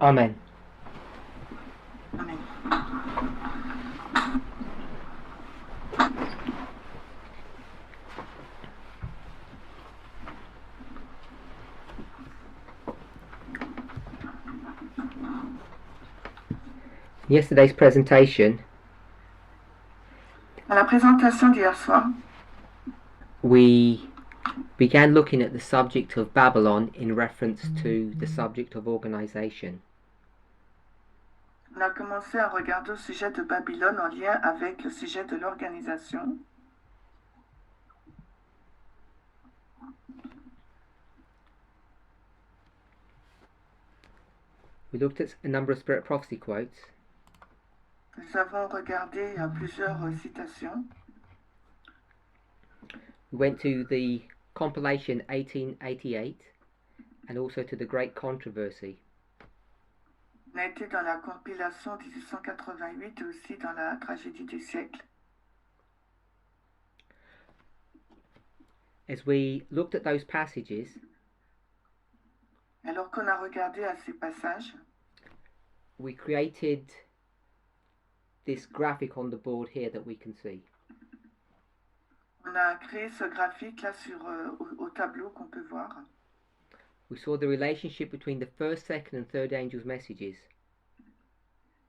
Amen. Amen. Yesterday's presentation, Dans la présentation d'hier soir, we began looking at the subject of Babylon in reference to the subject of organisation. on a commencé à regarder au sujet de Babylone en lien avec le sujet de l'organisation. We looked at a number of spirit prophecy quotes. Nous avons regardé plusieurs citations. We went to the compilation 1888 and also to the Great Controversy. On a été dans la compilation 1888 et aussi dans la tragédie des siècles. As we looked at those passages, Alors qu'on a regardé à ces passages, we created this graphic on the board here that we can see. on a créé ce graphique là au tableau qu'on peut voir. We saw the relationship between the first, second and third angels' messages.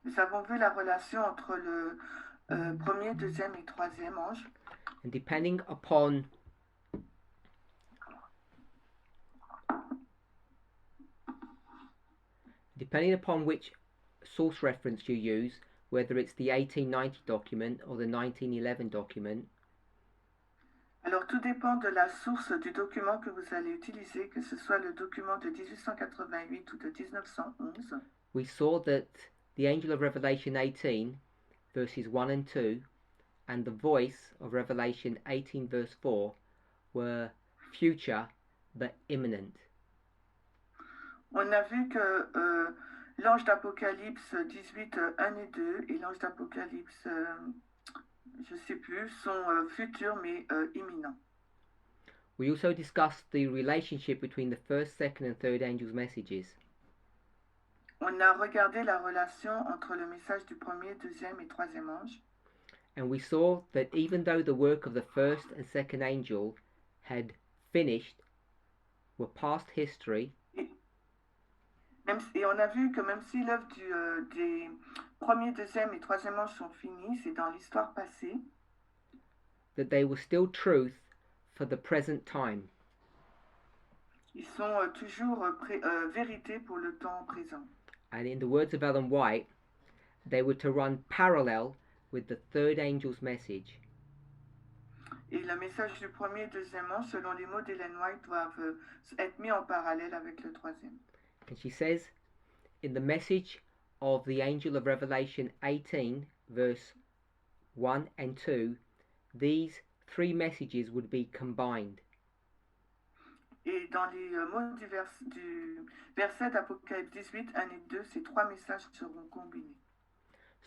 Nous avons vu la relation entre le premier, deuxième et troisième ange. And depending upon which source reference you use, whether it's the 1890 document or the 1911 document, alors tout dépend de la source du document que vous allez utiliser, que ce soit le document de 1888 ou de 1911. we saw that the angel of Revelation 18 verses 1 and 2 and the voice of Revelation 18 verse 4 were future but imminent. On a vu que l'ange d'Apocalypse 18, 1 et 2 et l'ange d'Apocalypse, je ne sais plus, sont futurs mais imminents. We also discussed the relationship between the first, second and third angels' messages. On a regardé la relation entre le message du premier, deuxième et troisième ange. And we saw that even though the work of the first and second angel had finished, were past history, Et on a vu que même si l'œuvre des premier, deuxième et troisième ange sont finis, c'est dans l'histoire passée, that they were still truth for the present time. Ils sont toujours vérité pour le temps présent. And in the words of Ellen White, they were to run parallel with the third angel's message. Et le message du premier et deuxième ange, selon les mots d'Ellen White, doivent être mis en parallèle avec le troisième. And she says, in the message of the angel of Revelation 18, verse 1 and 2, these three messages would be combined. Et dans les mots du verset d'Apocalypse 18, 1 et 2, ces trois messages seront combinés.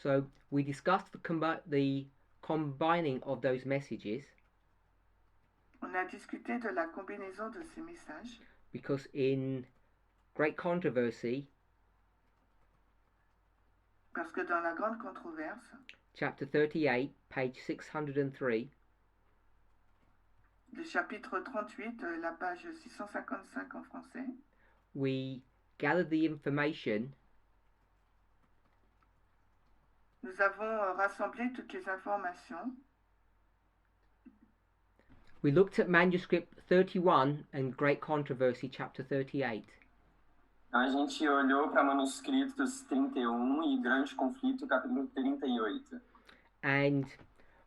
So we discussed the combining of those messages. On a discuté de la combinaison de ces messages. Because in Great Controversy, parce que dans la grande controverse, chapter 38, page 603, le chapitre 38, la page 655 en français, we gathered the information. Nous avons rassemblé toutes les informations. We looked at manuscript 31 and Great Controversy, chapter 38. A gente olhou para manuscritos 31 e Grande Conflito, capítulo 38. And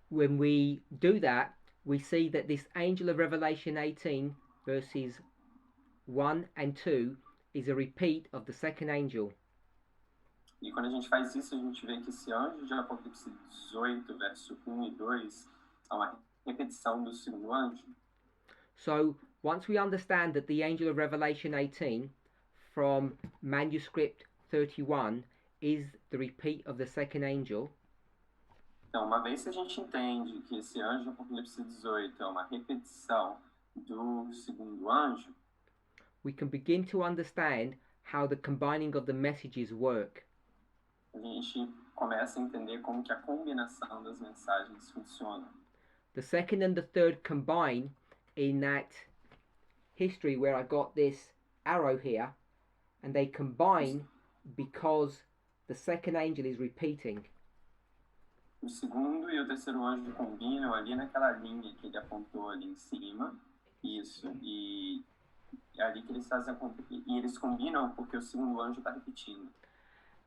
when we do that, we see that this angel of Revelation 18, verses 1 and 2, is a repeat of the second angel. E quando a gente faz isso, a gente vê que esse anjo de Apocalipse 18, verso 1 e 2, é uma repetição do segundo anjo. So, once we understand that the angel of Revelation 18 from manuscript 31 is the repeat of the second angel, então, uma vez que a gente entende que esse anjo de Apocalipse 18 é uma repetição do segundo anjo, we can begin to understand how the combining of the messages work. A gente começa a entender como que a combinação das mensagens funciona. The second and the third combine in that history where I got this arrow here, and they combine because the second angel is repeating. O segundo e o terceiro anjo combinam ali naquela linha que ele apontou ali em cima. Isso. E é ali que eles fazem e eles combinam porque o segundo anjo está repetindo.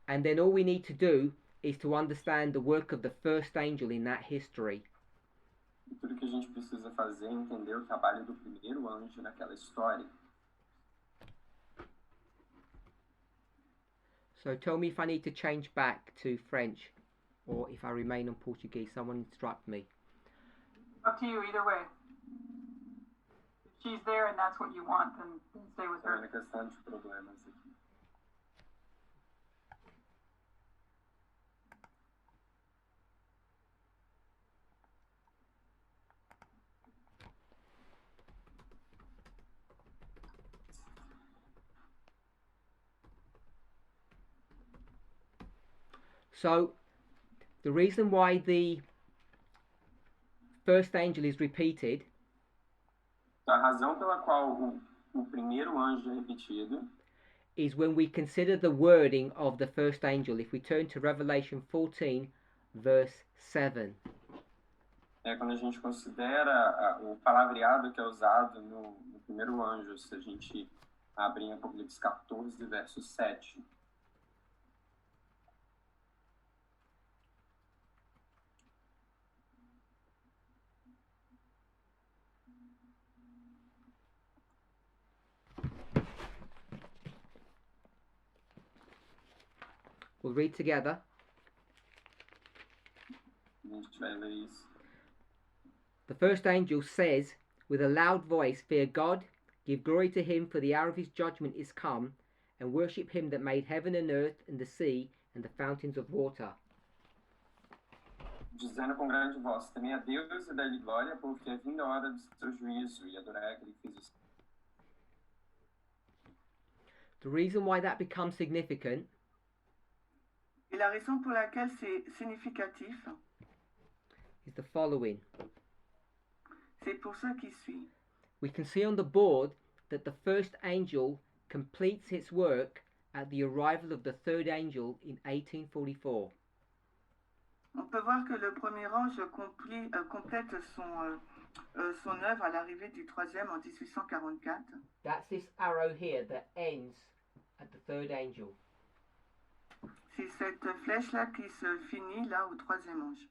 And then all we need to do is to understand the work of the first angel in that history. E tudo que a gente precisa fazer é entender o trabalho do primeiro anjo naquela história. So tell me if I need to change back to French or if I remain on Portuguese. Someone instruct me. Up to you, either way. If she's there and that's what you want, then stay with É her. uma questão de problemas aqui. So the reason why the first angel is repeated A razão pela qual o primeiro anjo é repetido is when we consider the wording of the first angel. If we turn to Revelation 14 verse 7. é quando a gente considera o palavreado que é usado no primeiro anjo. Se a gente abre em Apocalipse 14, verso 7. We'll read together. A gente vai ler isso. The first angel says with a loud voice, "Fear God, give glory to him, for the hour of his judgment is come, and worship him that made heaven and earth and the sea and the fountains of water." Dizendo com grande voz, temei a Deus e dá-lhe glória, porque é vinda a hora do seu juízo, e adorai aquele que fez os... The reason why that becomes significant Et la raison pour laquelle c'est significatif, is the following. c'est pour ce qui suit. We can see on the board that the first angel completes its work at the arrival of the third angel in 1844. On peut voir que le premier ange complète son œuvre à l'arrivée du troisième en 1844. That's this arrow here that ends at the third angel. C'est cette flèche-là qui se finit là au troisième ange.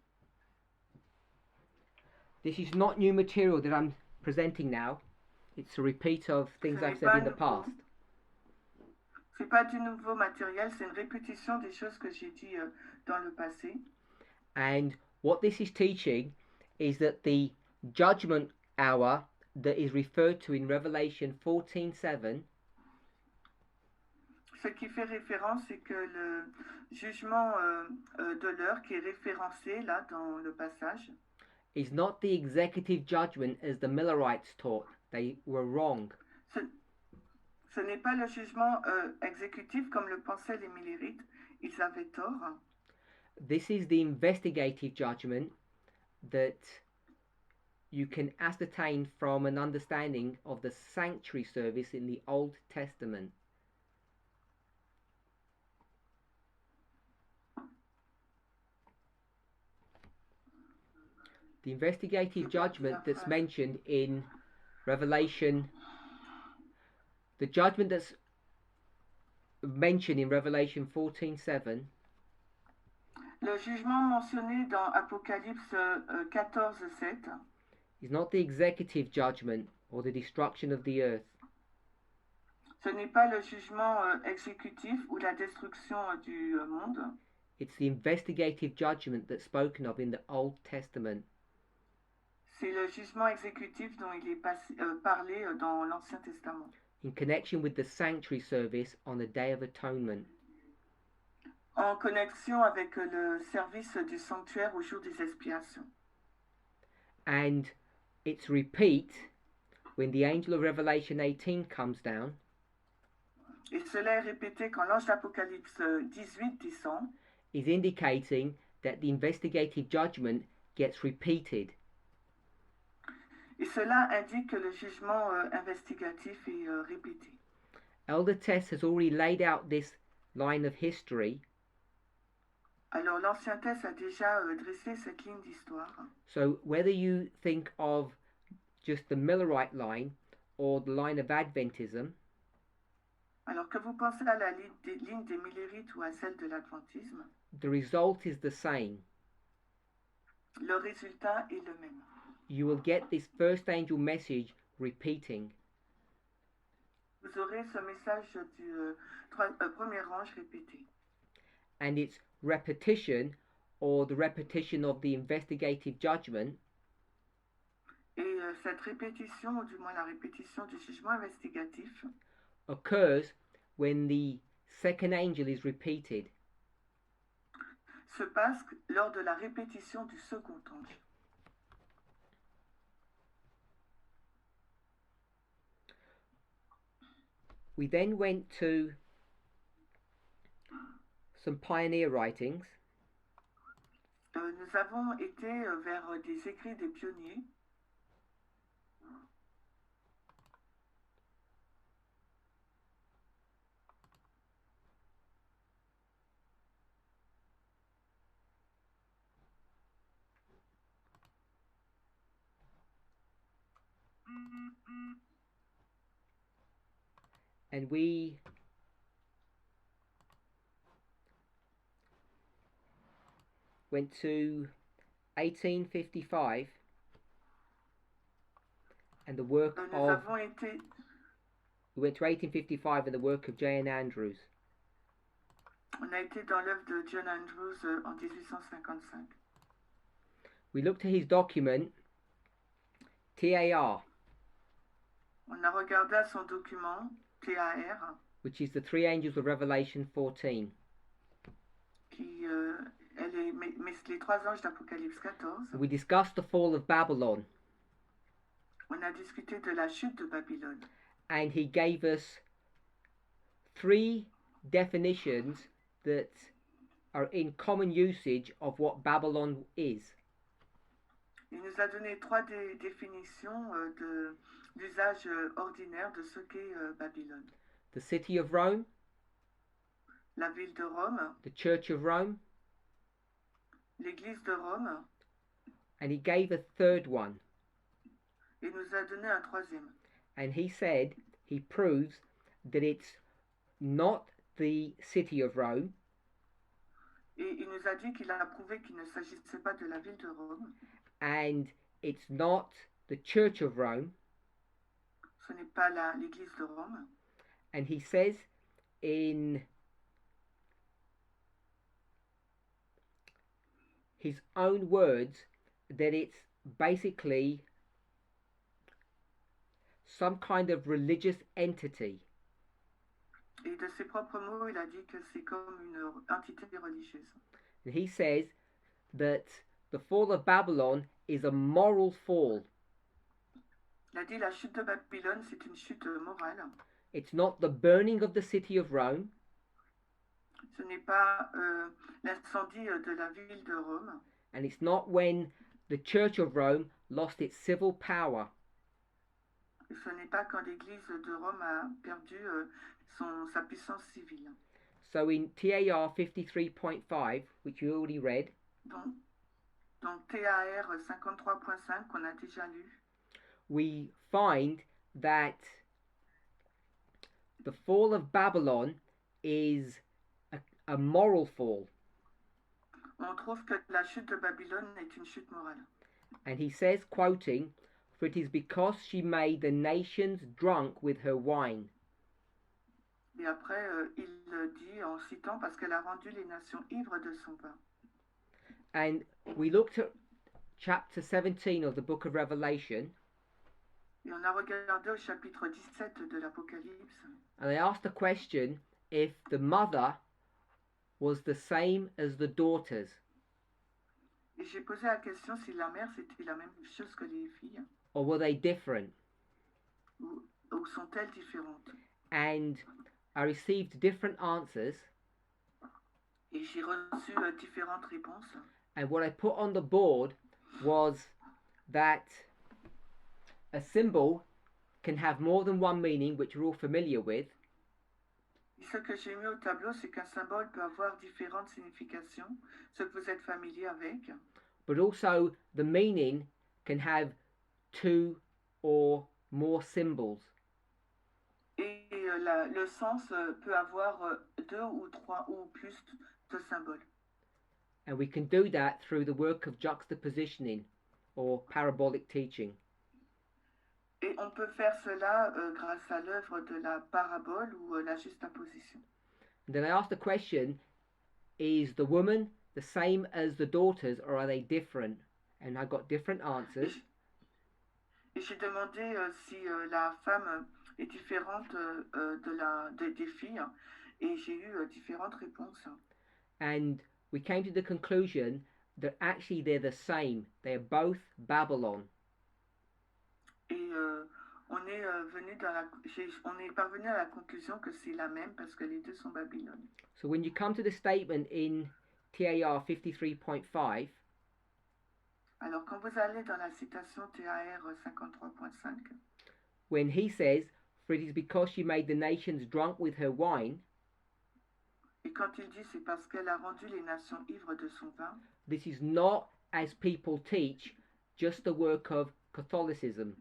This is not new material that I'm presenting now. It's a repeat of things I've said in the past. C'est pas du nouveau matériel, c'est une répétition des choses que j'ai dit dans le passé. And what this is teaching is that the judgment hour that is referred to in Revelation 14:7 Ce qui fait référence, c'est que le jugement de l'heure qui est référencé là dans le passage is not the executive judgment as the Millerites taught. They were wrong. Ce n'est pas le jugement exécutif comme le pensaient les Millerites. Ils avaient tort. This is the investigative judgment that you can ascertain from an understanding of the sanctuary service in the Old Testament. The investigative judgment that's mentioned in Revelation, the judgment that's mentioned in Revelation 14:7 Le jugement mentionné dans Apocalypse 14:7 is not the executive judgment or the destruction of the earth. Ce n'est pas le jugement exécutif ou la destruction du monde. It's the investigative judgment that's spoken of in the Old Testament. C'est le jugement exécutif dont il est parlé dans l'Ancien Testament. In connection with the sanctuary service on the Day of Atonement. En connexion avec le service du sanctuaire au jour des expiations. And its repeat when the angel of Revelation 18 comes down. Et cela est répété quand l'ange d'Apocalypse 18 descend. Is indicating that the investigative judgment gets repeated. Et cela indique que le jugement investigatif est répété. Elder Tess has already laid out this line of history. Alors l'Ancien Test a déjà dressé cette ligne d'histoire. So whether you think of just the Millerite line or the line of Adventism, alors que vous pensez à la ligne des Millérites ou à celle de l'Adventisme, the result is the same. Le résultat est le même. You will get this first angel message repeating. Vous aurez ce message du premier ange répété. And its repetition, or the repetition of the investigative judgment, et cette répétition, ou du moins la répétition du jugement investigatif, occurs when the second angel is repeated. Se passe lors de la répétition du second ange. We then went to some pioneer writings. Nous avons été vers des écrits des pionniers. And we went to 1855 and the work Nous of avons été we went to 1855 and the work of J.N. Andrews. On a été dans l'œuvre de John Andrews en 1855. We looked at his document TAR, On a regardé à son document TAR, which is the three angels of Revelation 14. qui elle est les trois anges d'Apocalypse 14. We discussed the fall of Babylon, On a discuté de la chute de Babylone. and he gave us three definitions that are in common usage of what Babylon is. Il nous a donné trois définitions d'usage ordinaire de ce qu'est Babylone. The city of Rome, La ville de Rome, the church of Rome, l'église de Rome, and he gave a third one. et nous a donné un troisième. And he said he proves that it's not the city of Rome, Et il nous a dit qu'il a prouvé qu'il ne s'agissait pas de la ville de Rome. and it's not the church of Rome. Ce n'est pas l'église de Rome. And he says in his own words that it's basically some kind of religious entity. Et de ses propres mots, il a dit que c'est comme une entité religieuse. And he says that the fall of Babylon is a moral fall. Il a dit la chute de Babylone, c'est une chute morale. It's not the burning of the city of Rome. Ce n'est pas l'incendie de la ville de Rome. And it's not when the church of Rome lost its civil power. Et ce n'est pas quand l'église de Rome a perdu sa puissance civile. So in TAR 53.5, which you already read, Donc TAR 53.5 qu'on a déjà lu, we find that the fall of Babylon is a moral fall. on trouve que la chute de Babylone est une chute morale. And he says, quoting, "For it is because she made the nations drunk with her wine." Et après, il dit en citant, parce qu'elle a rendu les nations ivres de son vin. And we looked at chapter 17 of the book of Revelation, Et on a regardé au chapitre 17 de l'Apocalypse. and I asked the question if the mother was the same as the daughters, Et j'ai posé la question si la mère c'était la même chose que les filles, or were they different? ou sont-elles différentes? And I received different answers, et j'ai reçu différentes réponses. and what I put on the board was that a symbol can have more than one meaning, which we're all familiar with. Et ce que j'ai mis au tableau, c'est qu'un symbole peut avoir différentes significations, ce que vous êtes familier avec. But also the meaning can have two or more symbols. Et le sens peut avoir deux ou trois ou plus de symboles. And we can do that through the work of juxtapositioning or parabolic teaching. Et on peut faire cela grâce à l'œuvre de la parabole ou la juxtaposition. And then I asked the question, is the woman the same as the daughters, or are they different? And I got different answers. Et j'ai demandé si la femme est différente des filles, et j'ai eu différentes réponses. And we came to the conclusion that actually they're the same. They are both Babylon. Et on est parvenu à la conclusion que c'est la même parce que les deux sont Babylone. So when you come to the statement in TAR 53.5, alors quand vous allez dans la citation TAR 53.5, when he says, "For it is because she made the nations drunk with her wine," et quand il dit c'est parce qu'elle a rendu les nations ivres de son vin, this is not, as people teach, just the work of Catholicism.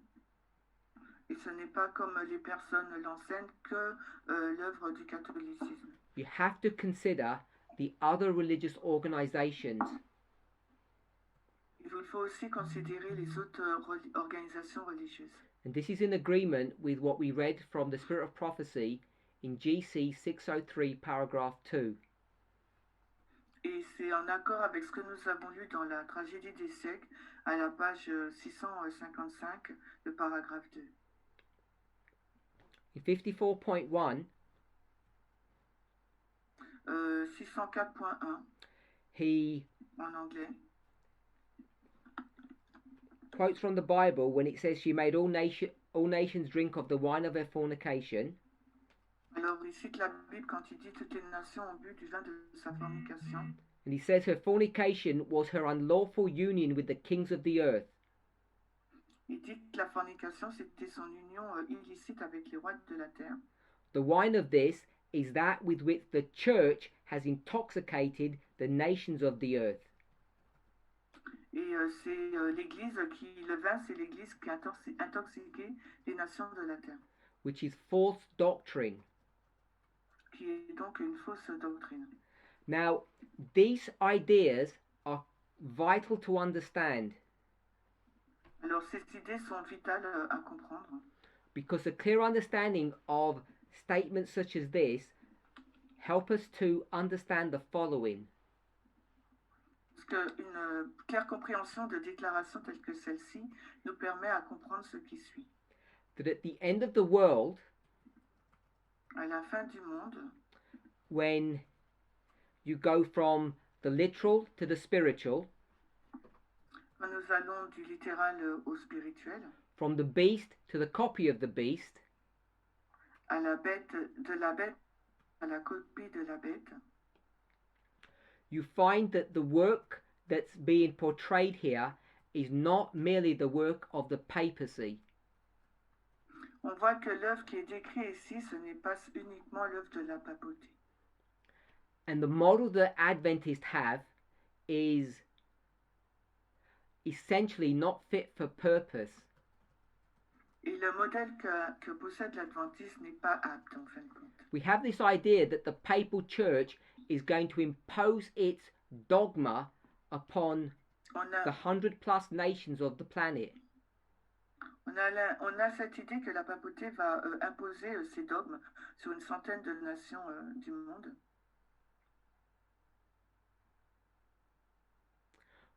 Et ce n'est pas comme les personnes l'enseignent que l'œuvre du catholicisme. You have to consider the other religious organizations. Il faut aussi considérer les autres organisations religieuses. And this is in agreement with what we read from the Spirit of Prophecy in GC 603 paragraph 2. Et c'est en accord avec ce que nous avons lu dans la tragédie des siècles à la page 655, le paragraphe 2. In 54.1, 604.1 he en anglais. quotes from the Bible when it says she made all nations drink of the wine of her fornication. Alors il cite la Bible quand il dit toutes les nations ont bu du vin de sa fornication. And he says her fornication was her unlawful union with the kings of the earth. Il dit que la fornication c'était son union illicite avec les rois de la terre. The wine of this is that with which the church has intoxicated the nations of the earth. Et c'est l'église le vin, c'est l'église qui a intoxiqué les nations de la terre. Which is false doctrine. Qui est donc une fausse doctrine. Now, these ideas are vital to understand. Alors ces idées sont vitales à comprendre. Because a clear understanding of statements such as this help us to understand the following. Parce qu'une claire compréhension de déclarations telles que celle-ci nous permet à comprendre ce qui suit. That at the end of the world, à la fin du monde, when you go from the literal to the spiritual, quand nous allons du littéral au spirituel, from the beast to the copy of the beast, à la bête, de la bête à la copie de la bête, you find that the work that's being portrayed here is not merely the work of the papacy. On voit que l'œuvre qui est décrite ici, ce n'est pas uniquement l'œuvre de la papauté. And the model that Adventists have is essentially not fit for purpose. Et le modèle que possède l'Adventiste n'est pas apte en fin de compte. We have this idea that the papal church is going to impose its dogma upon the 100+ nations of the planet. On a cette idée que la papauté va imposer ses dogmes sur une centaine de nations du monde.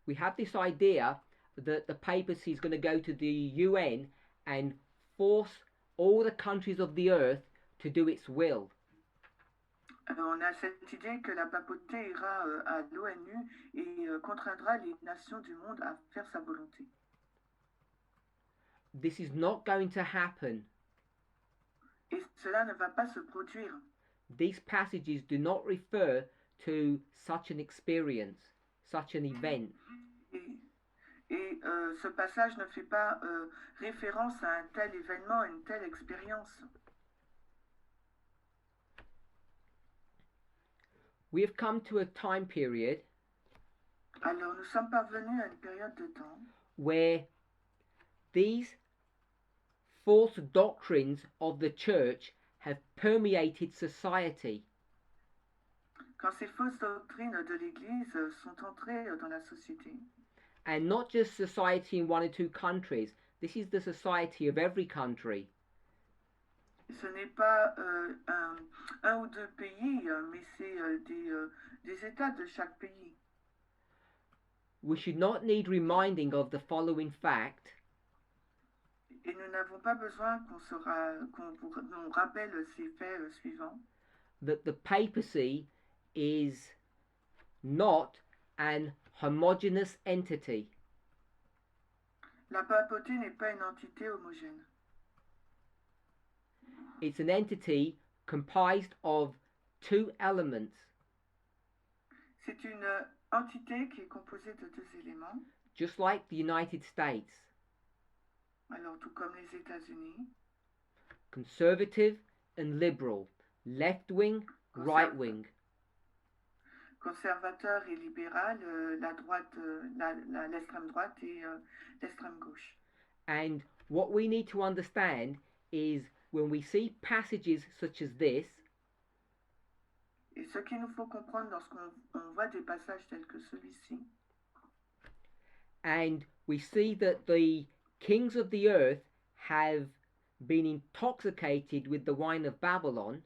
We have this idea that the papacy is going to go to the UN and force all the countries of the earth to do its will. On a cette idée que la papauté ira à l'ONU et contraindra les nations du monde à faire sa volonté. This is not going to happen. Et cela ne va pas se produire. these passages do not refer to such an experience, such an event. Ce passage ne fait pas référence à un tel événement, à une telle expérience. We have come to a time period Alors nous sommes parvenus à une période de temps where these false doctrines of the church have permeated society. quand ces fausses doctrines de l'Église sont entrées dans la société. And not just society in one or two countries. This is the society of every country. Ce n'est pas un ou deux pays, mais c'est des États de chaque pays. We should not need reminding of the following fact. Et nous n'avons pas besoin qu'on nous rappelle ces faits suivants. That the papacy is not an homogeneous entity. La papauté n'est pas une entité homogène. It's an entity comprised of two elements. C'est une entité qui est composée de deux éléments. Just like the United States. Alors, tout comme les États-Unis. Conservative and liberal. Left-wing, right-wing. Conservateur et libéral, la droite, l'extrême droite et l'extrême gauche. And what we need to understand is when we see passages such as this, et ce qu'il nous faut comprendre lorsqu'on voit des passages tels que celui-ci, and we see that the kings of the earth have been intoxicated with the wine of Babylon,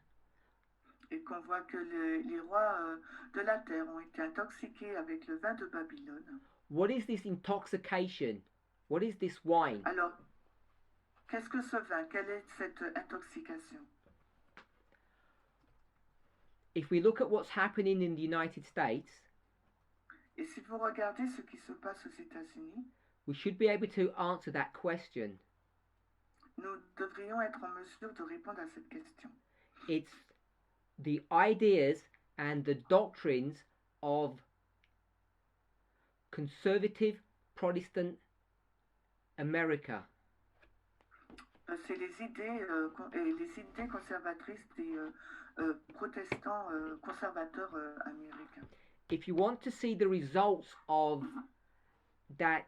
et qu'on voit que les rois de la terre ont été intoxiqués avec le vin de Babylone. What is this intoxication? What is this wine? Alors, qu'est-ce que ce vin? Quelle est cette intoxication? If we look at what's happening in the United States, et si vous regardez ce qui se passe aux États-Unis, we should be able to answer that question. Nous devrions être en mesure de répondre à cette question. It's the ideas and the doctrines of conservative Protestant America. C'est les idées conservatrices des protestants conservateurs américains. If you want to see the results of that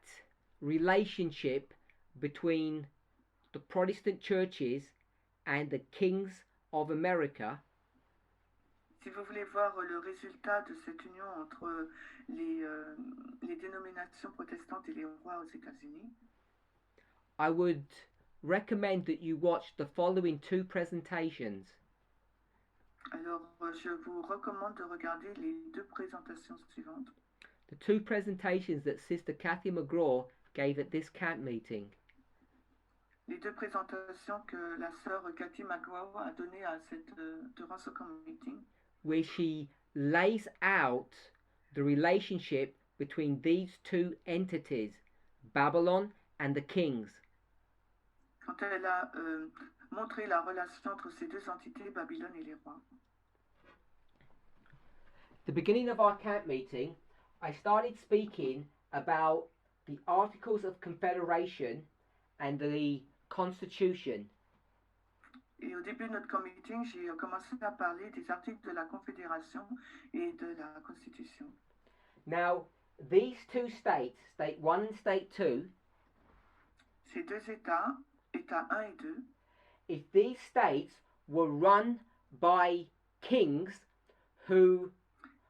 relationship between the Protestant churches and the kings of America, si vous voulez voir le résultat de cette union entre les dénominations protestantes et les rois aux États-Unis, I would recommend that you watch the following two presentations. Alors, je vous recommande de regarder les deux présentations suivantes. The two presentations that Sister Kathy McGraw gave at this camp meeting. Les deux présentations que la sœur Cathy McGraw a données durant ce camp meeting, where she lays out the relationship between these two entities, Babylon and the kings. Quand elle a montré la relation entre ces deux entités, Babylone et les rois. The beginning of our camp meeting, I started speaking about the Articles of Confederation and the Constitution. Et au début de notre camp meeting, j'ai commencé à parler des articles de la Confédération et de la Constitution. Now, these two states, State 1 and State 2, ces deux États, États 1 et 2, if these states were run by kings who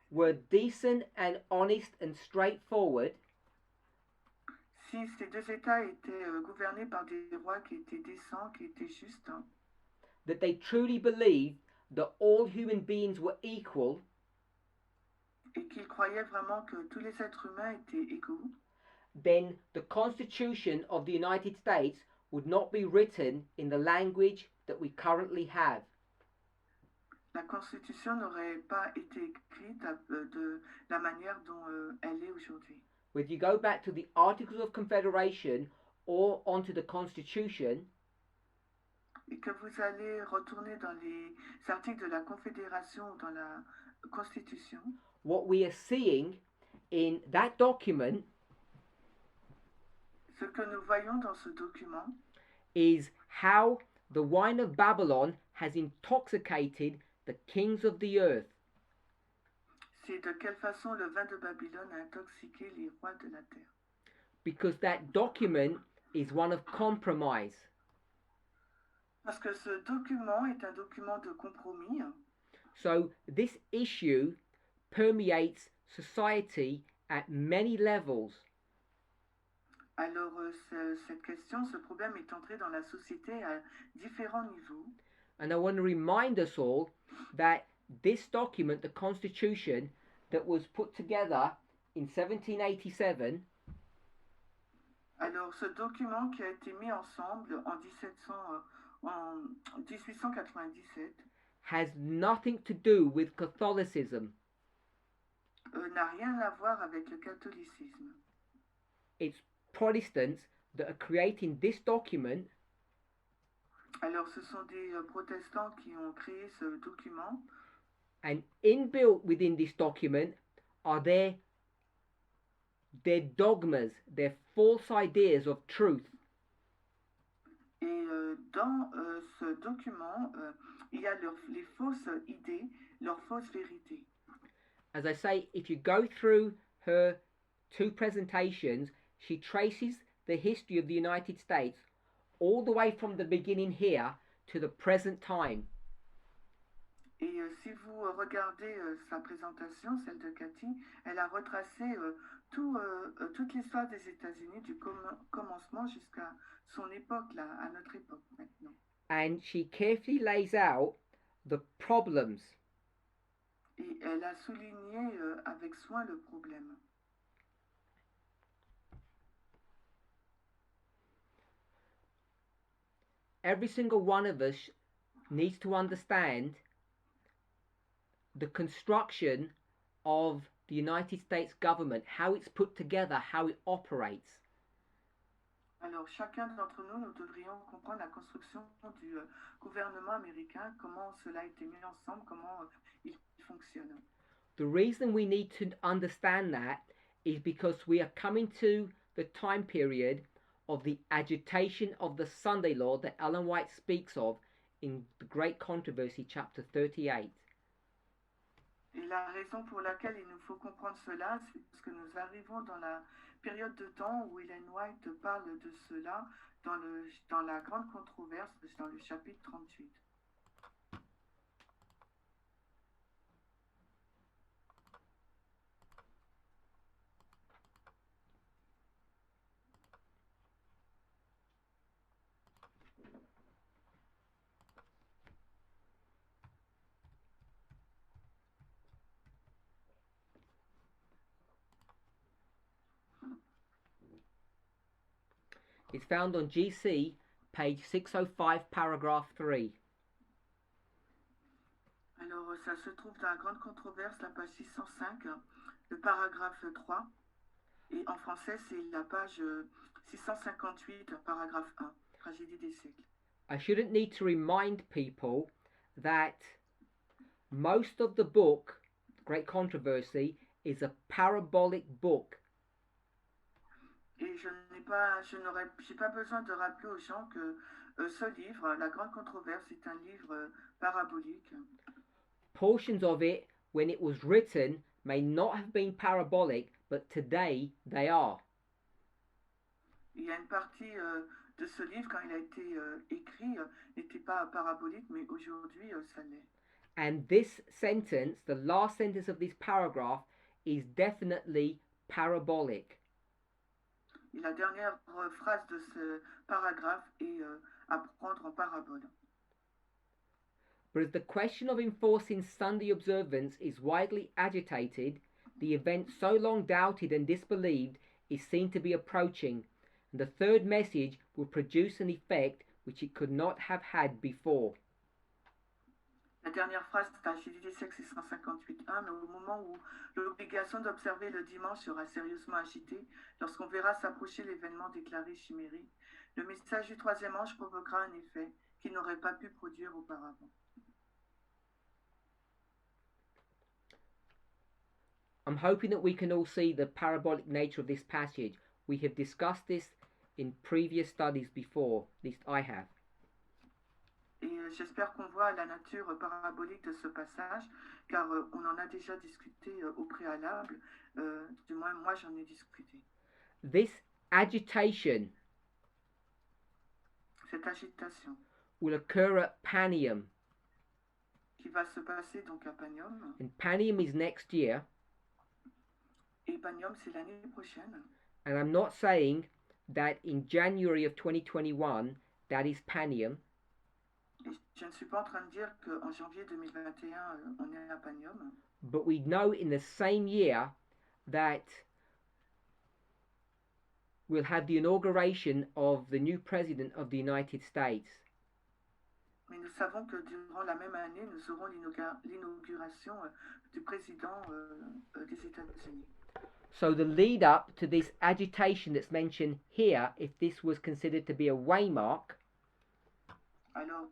were decent and honest and straightforward, si ces deux États étaient gouvernés par des rois qui étaient décents, qui étaient justes, that they truly believed that all human beings were equal, et qu'ils croyaient vraiment que tous les êtres humains étaient égaux, then the Constitution of the United States would not be written in the language that we currently have. La Constitution n'aurait pas été écrite de la manière dont elle est aujourd'hui. Whether you go back to the Articles of Confederation or onto the Constitution, et que vous allez retourner dans les articles de la Confédération ou dans la Constitution, what we are seeing in that document ce que nous voyons dans ce document, is how the wine of Babylon has intoxicated the kings of the earth. c'est de quelle façon le vin de Babylone a intoxiqué les rois de la terre. Because that document is one of compromise. Parce que ce document est un document de compromis. So this issue permeates society at many levels. Alors cette question, ce problème est entré dans la société à différents niveaux. And I want to remind us all that this document, the Constitution, that was put together in 1787, alors ce document qui a été mis ensemble en 1897 has nothing to do with Catholicism. N'a rien à voir avec le catholicisme. It's Protestants that are creating this document. Alors ce sont des protestants qui ont créé ce document. And inbuilt within this document are their dogmas, their false ideas of truth. Et dans ce document, il y a les fausses idées, leurs fausses vérités. As I say, if you go through her two presentations, she traces the history of the United States all the way from the beginning here to the present time. Et si vous regardez sa présentation, celle de Cathy, elle a retracé toute l'histoire des États-Unis du commencement jusqu'à son époque, là, à notre époque maintenant. And she carefully lays out the problems. Et elle a souligné avec soin le problème. Every single one of us needs to understand the construction of the United States government, how it's put together, how it operates. Alors, chacun d'entre nous, nous devrions comprendre la construction du gouvernement américain, comment cela a été mis ensemble, comment il fonctionne. The reason we need to understand that is because we are coming to the time period of the agitation of the Sunday law that Ellen White speaks of in The Great Controversy, chapter 38. Et la raison pour laquelle il nous faut comprendre cela, c'est parce que nous arrivons dans la période de temps où Ellen White parle de cela dans la grande controverse, dans le chapitre 38. It's found on GC, page 605, paragraph 3. Alors, ça se trouve dans la grande controverse, la page 605, le paragraphe 3. Et en français, c'est la page 658, paragraphe 1, tragédie des siècles. I shouldn't need to remind people that most of the book, Great Controversy, is a parabolic book. Et j'ai pas besoin de rappeler aux gens que ce livre, La Grande Controverse, est un livre parabolique. Portions of it, when it was written, may not have been parabolic, but today they are. Il y a une partie de ce livre, quand il a été écrit, n'était pas parabolique, mais aujourd'hui, ça l'est. And this sentence, the last sentence of this paragraph, is definitely parabolic. Et la dernière phrase de ce paragraphe est à prendre en parabole. But as the question of enforcing Sunday observance is widely agitated, the event so long doubted and disbelieved is seen to be approaching, and the third message will produce an effect which it could not have had before. La dernière phrase, c'est un Judice 658.1, mais au moment où l'obligation d'observer le dimanche sera sérieusement agitée, lorsqu'on verra s'approcher l'événement déclaré chimérique, le message du troisième ange provoquera un effet qu'il n'aurait pas pu produire auparavant. I'm hoping that we can all see the parabolic nature of this passage. We have discussed this in previous studies before, at least I have. Et j'espère qu'on voit la nature parabolique de ce passage, car on en a déjà discuté au préalable, du moins moi j'en ai discuté. This agitation Cette agitation will occur at Panium, qui va se passer donc à Panium, and Panium is next year, et Panium c'est l'année prochaine. and I'm not saying that in January of 2021 that is Panium. Et je ne suis pas en train de dire qu'en janvier 2021 on est à Panium, But we know in the same year that we'll have the inauguration of the new president of the United States. mais nous savons que durant la même année nous aurons l'inauguration du président des États-Unis. So the lead up to this agitation that's mentioned here, if this was considered to be a waymark, Alors,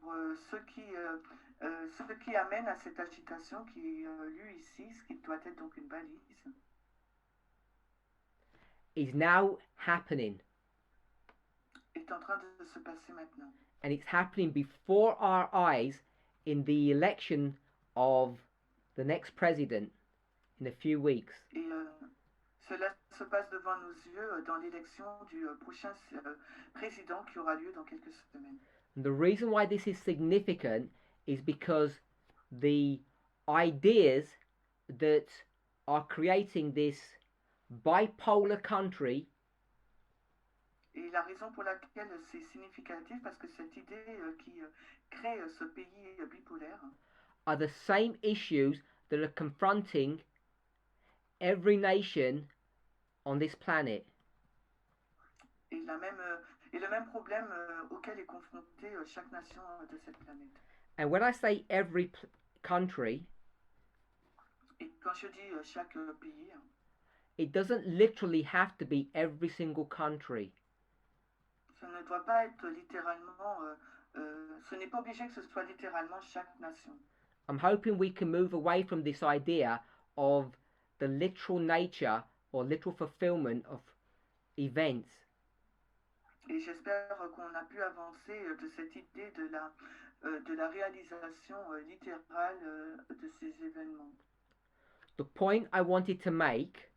ce qui amène à cette agitation qui est lue ici, ce qui doit être donc une balise, is now happening. est en train de se passer maintenant. And it's happening before our eyes in the election of the next president in a few weeks. Et cela se passe devant nos yeux dans l'élection du prochain président qui aura lieu dans quelques semaines. And the reason why this is significant is because the ideas that are creating this bipolar country Et la raison pour laquelle c'est significatif, parce que cette idée qui crée ce pays bipolaire are the same issues that are confronting every nation on this planet. est le même problème auquel est confrontée chaque nation de cette planète. And when I say every country, Et quand je dis chaque pays, it doesn't literally have to be every single country. ça ne doit pas être littéralement, ce n'est pas obligé que ce soit littéralement chaque nation. I'm hoping we can move away from this idea of the literal nature or literal fulfillment of events. Et j'espère qu'on a pu avancer de cette idée de la réalisation littérale de ces événements. The point I wanted to make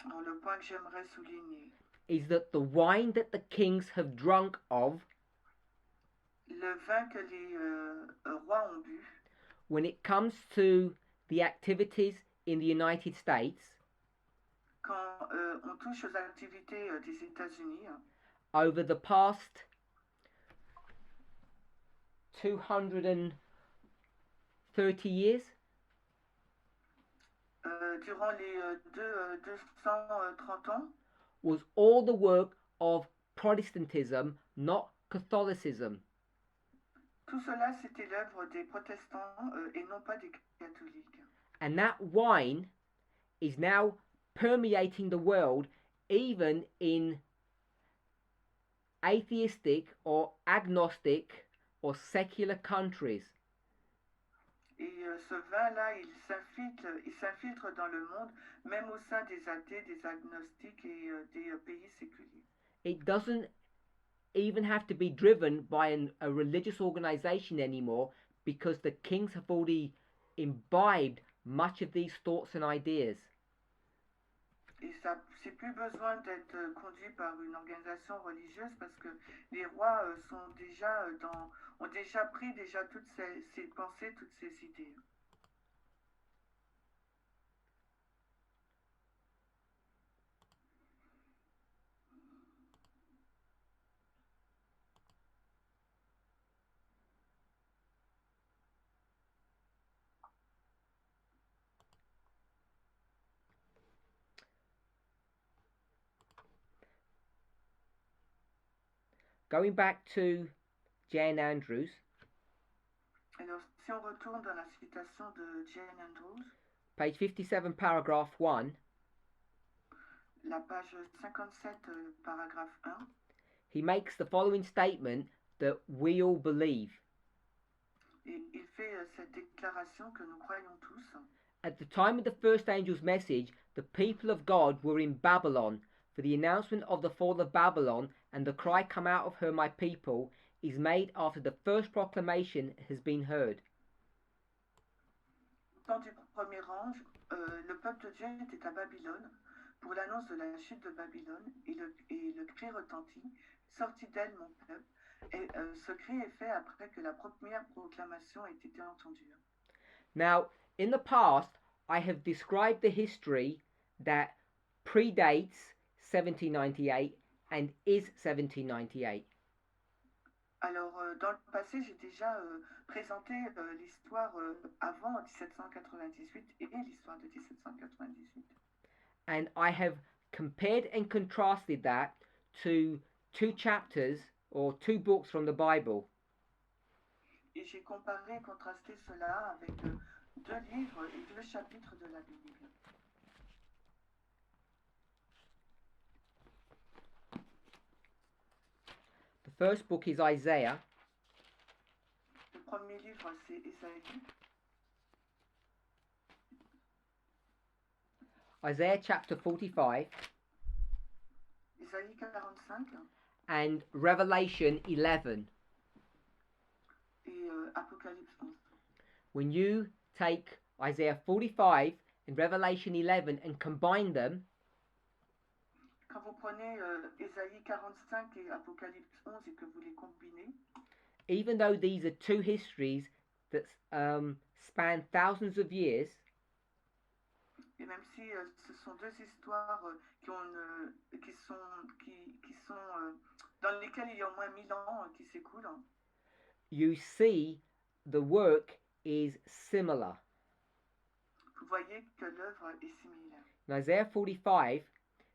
Alors, le point que j'aimerais souligner, is that the wine that the kings have drunk of, le vin que les rois ont bu, when it comes to the activities in the United States, quand on touche aux activités des États-Unis, over the past 230 years, durant les 230 ans, was all the work of Protestantism, not Catholicism. tout cela c'était l'œuvre des protestants et non pas des catholiques. And that wine is now permeating the world, even in atheistic or agnostic or secular countries. Et ce vin-là, il s'infiltre dans le monde, même au sein des athées, des agnostiques et des pays séculiers. It doesn't even have to be driven by a religious organization anymore, because the kings have already imbibed much of these thoughts and ideas. Et ça, c'est plus besoin d'être conduit par une organisation religieuse, parce que les rois sont déjà ont déjà pris toutes ces pensées, toutes ces idées. Going back to Jane Andrews, Alors, si on retourne dans la citation de Jane Andrews, page 57, paragraph 1, la page 57, paragraphe 1, he makes the following statement that we all believe. et il fait cette déclaration que nous croyons tous. At the time of the first angel's message, the people of God were in Babylon, for the announcement of the fall of Babylon and the cry, "Come out of her, my people," is made after the first proclamation has been heard. Au temps du premier ange, le peuple de Dieu était à Babylone pour l'annonce de la chute de Babylone, et le cri retentit, sortis d'elle, mon peuple. Et ce cri est fait après que la première proclamation ait été entendue. Now, in the past, I have described the history that predates 1798 and is 1798. Alors, dans le passé, j'ai déjà présenté l'histoire avant 1798 et l'histoire de 1798. And I have compared and contrasted that to two chapters or two books from the Bible. Et j'ai comparé et contrasté cela avec deux livres et deux chapitres de la Bible. The first book is Isaiah. Le premier livre, c'est Ésaïe. Isaiah chapter 45 Ésaïe 45 and Revelation 11. et Apocalypse 11. When you take Isaiah 45 and Revelation 11 and combine them, Quand vous prenez Ésaïe 45 et Apocalypse 11 et que vous les combinez, even though these are two histories that span thousands of years, et même si ce sont deux histoires dans lesquelles il y a au moins 1000 ans qui s'écoulent, you see the work is similar. vous voyez que l'œuvre est similaire. In Isaiah 45,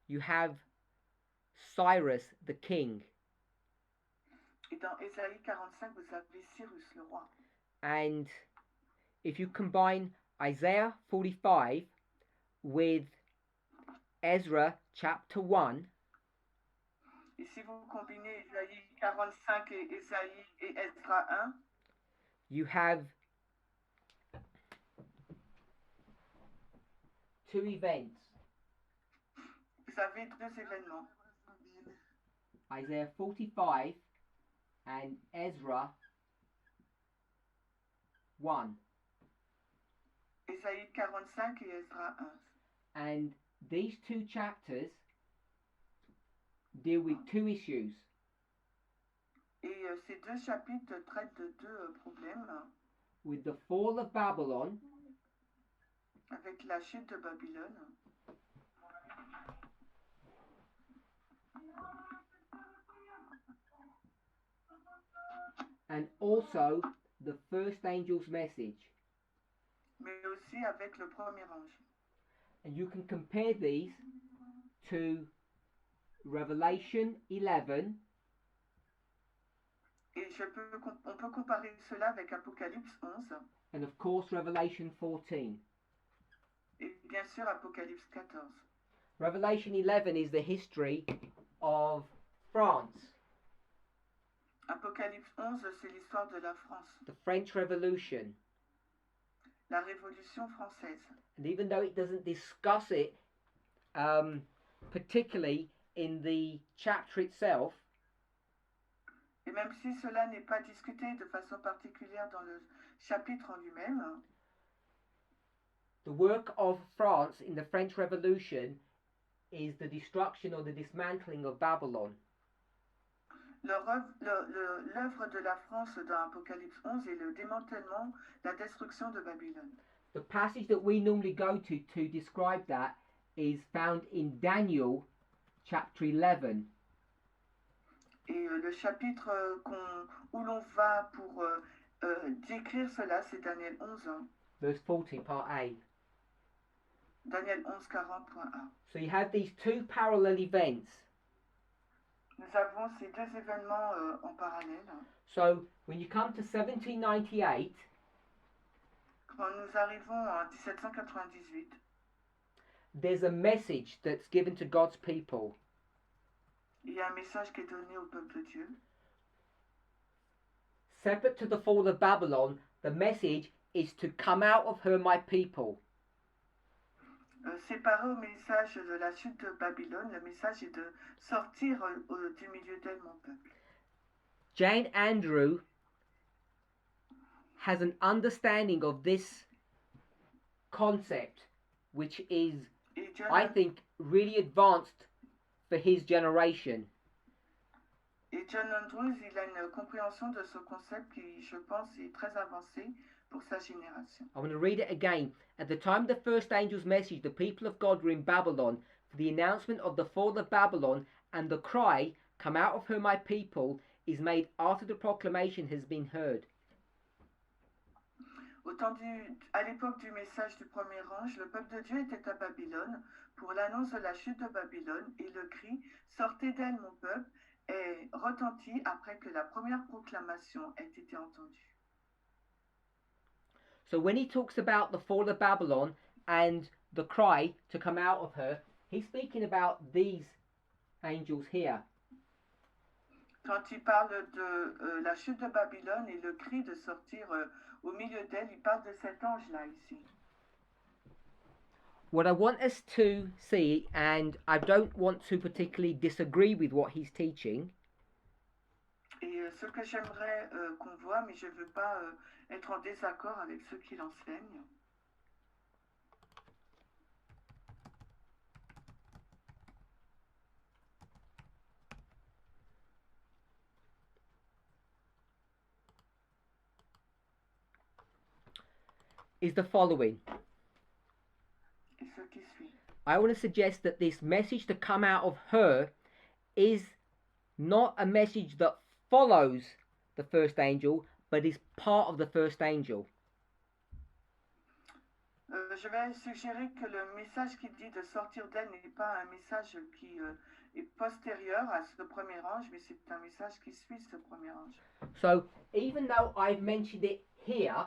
you have Cyrus the king, Et dans Ésaïe 45, vous avez Cyrus le roi. and if you combine Isaiah 45 with Ezra chapter 1, Et si vous combinez Ésaïe 45 et Ésaïe et Esdra 1, you have two events. vous avez deux événements. Isaiah 45 and Ezra 1. Ésaïe 45 et Esdra 1. And these two chapters deal with two issues. Et ces deux chapitres traitent de deux problèmes, With the fall of Babylon avec la chute de Babylone and also the first angel's message. mais aussi avec le premier ange. And you can compare these to Revelation 11 Et on peut comparer cela avec Apocalypse 11 and of course Revelation 14. et bien sûr Apocalypse 14. Revelation 11 is the history of France, Apocalypse 11, c'est l'histoire de la France, the French Revolution. la Révolution française. And even though it doesn't discuss it particularly in the chapter itself, Et même si cela n'est pas discuté de façon particulière dans le chapitre en lui-même, the work of France in the French Revolution is the destruction or the dismantling of Babylon. l'œuvre de la France dans Apocalypse 11 est le démantèlement, la destruction de Babylone. The passage that we normally go to describe that is found in Daniel chapter 11. Et le chapitre où l'on va pour décrire cela, c'est Daniel 11, Verse 40, part A. Daniel 11, 40.1. So you have these two parallel events. Nous avons ces deux événements en parallèle. So when you come to 1798, Quand nous arrivons en 1798, there's a message that's given to God's people. il y a un message qui est donné au peuple de Dieu. Separate to the fall of Babylon, the message is to come out of her, my people. Séparé au message de la chute de Babylone, le message est de sortir du milieu d'elle, mon peuple. Jane Andrew has an understanding of this concept, which is, I think, really advanced for his generation. Et John Andrews, il a une compréhension de ce concept qui, je pense, est très avancé pour sa génération. I want to read it again. At the time of the first angel's message, the people of God were in Babylon for the announcement of the fall of Babylon, and the cry, "Come out of her, my people," is made after the proclamation has been heard. À l'époque du message du premier ange, le peuple de Dieu était à Babylone pour l'annonce de la chute de Babylone, et le cri « Sortez d'elle, mon peuple » est retenti après que la première proclamation ait été entendue. So when he talks about the fall of Babylon and the cry to come out of her, he's speaking about these angels here. Quand il parle de la chute de Babylone et le cri de sortir au milieu d'elle, il parle de cet ange-là ici. What I want us to see, and I don't want to particularly disagree with what he's teaching, et ce que j'aimerais qu'on voit, mais je ne veux pas être en désaccord avec ceux qui l'enseignent, is the following. et ce qui suit. I want to suggest that this message to come out of her is not a message that follows the first angel, but is part of the first angel. Je vais suggérer que le message qui dit de sortir d'elle n'est pas un message qui est postérieur à ce premier ange, mais c'est un message qui suit ce premier ange. So even though I've mentioned it here,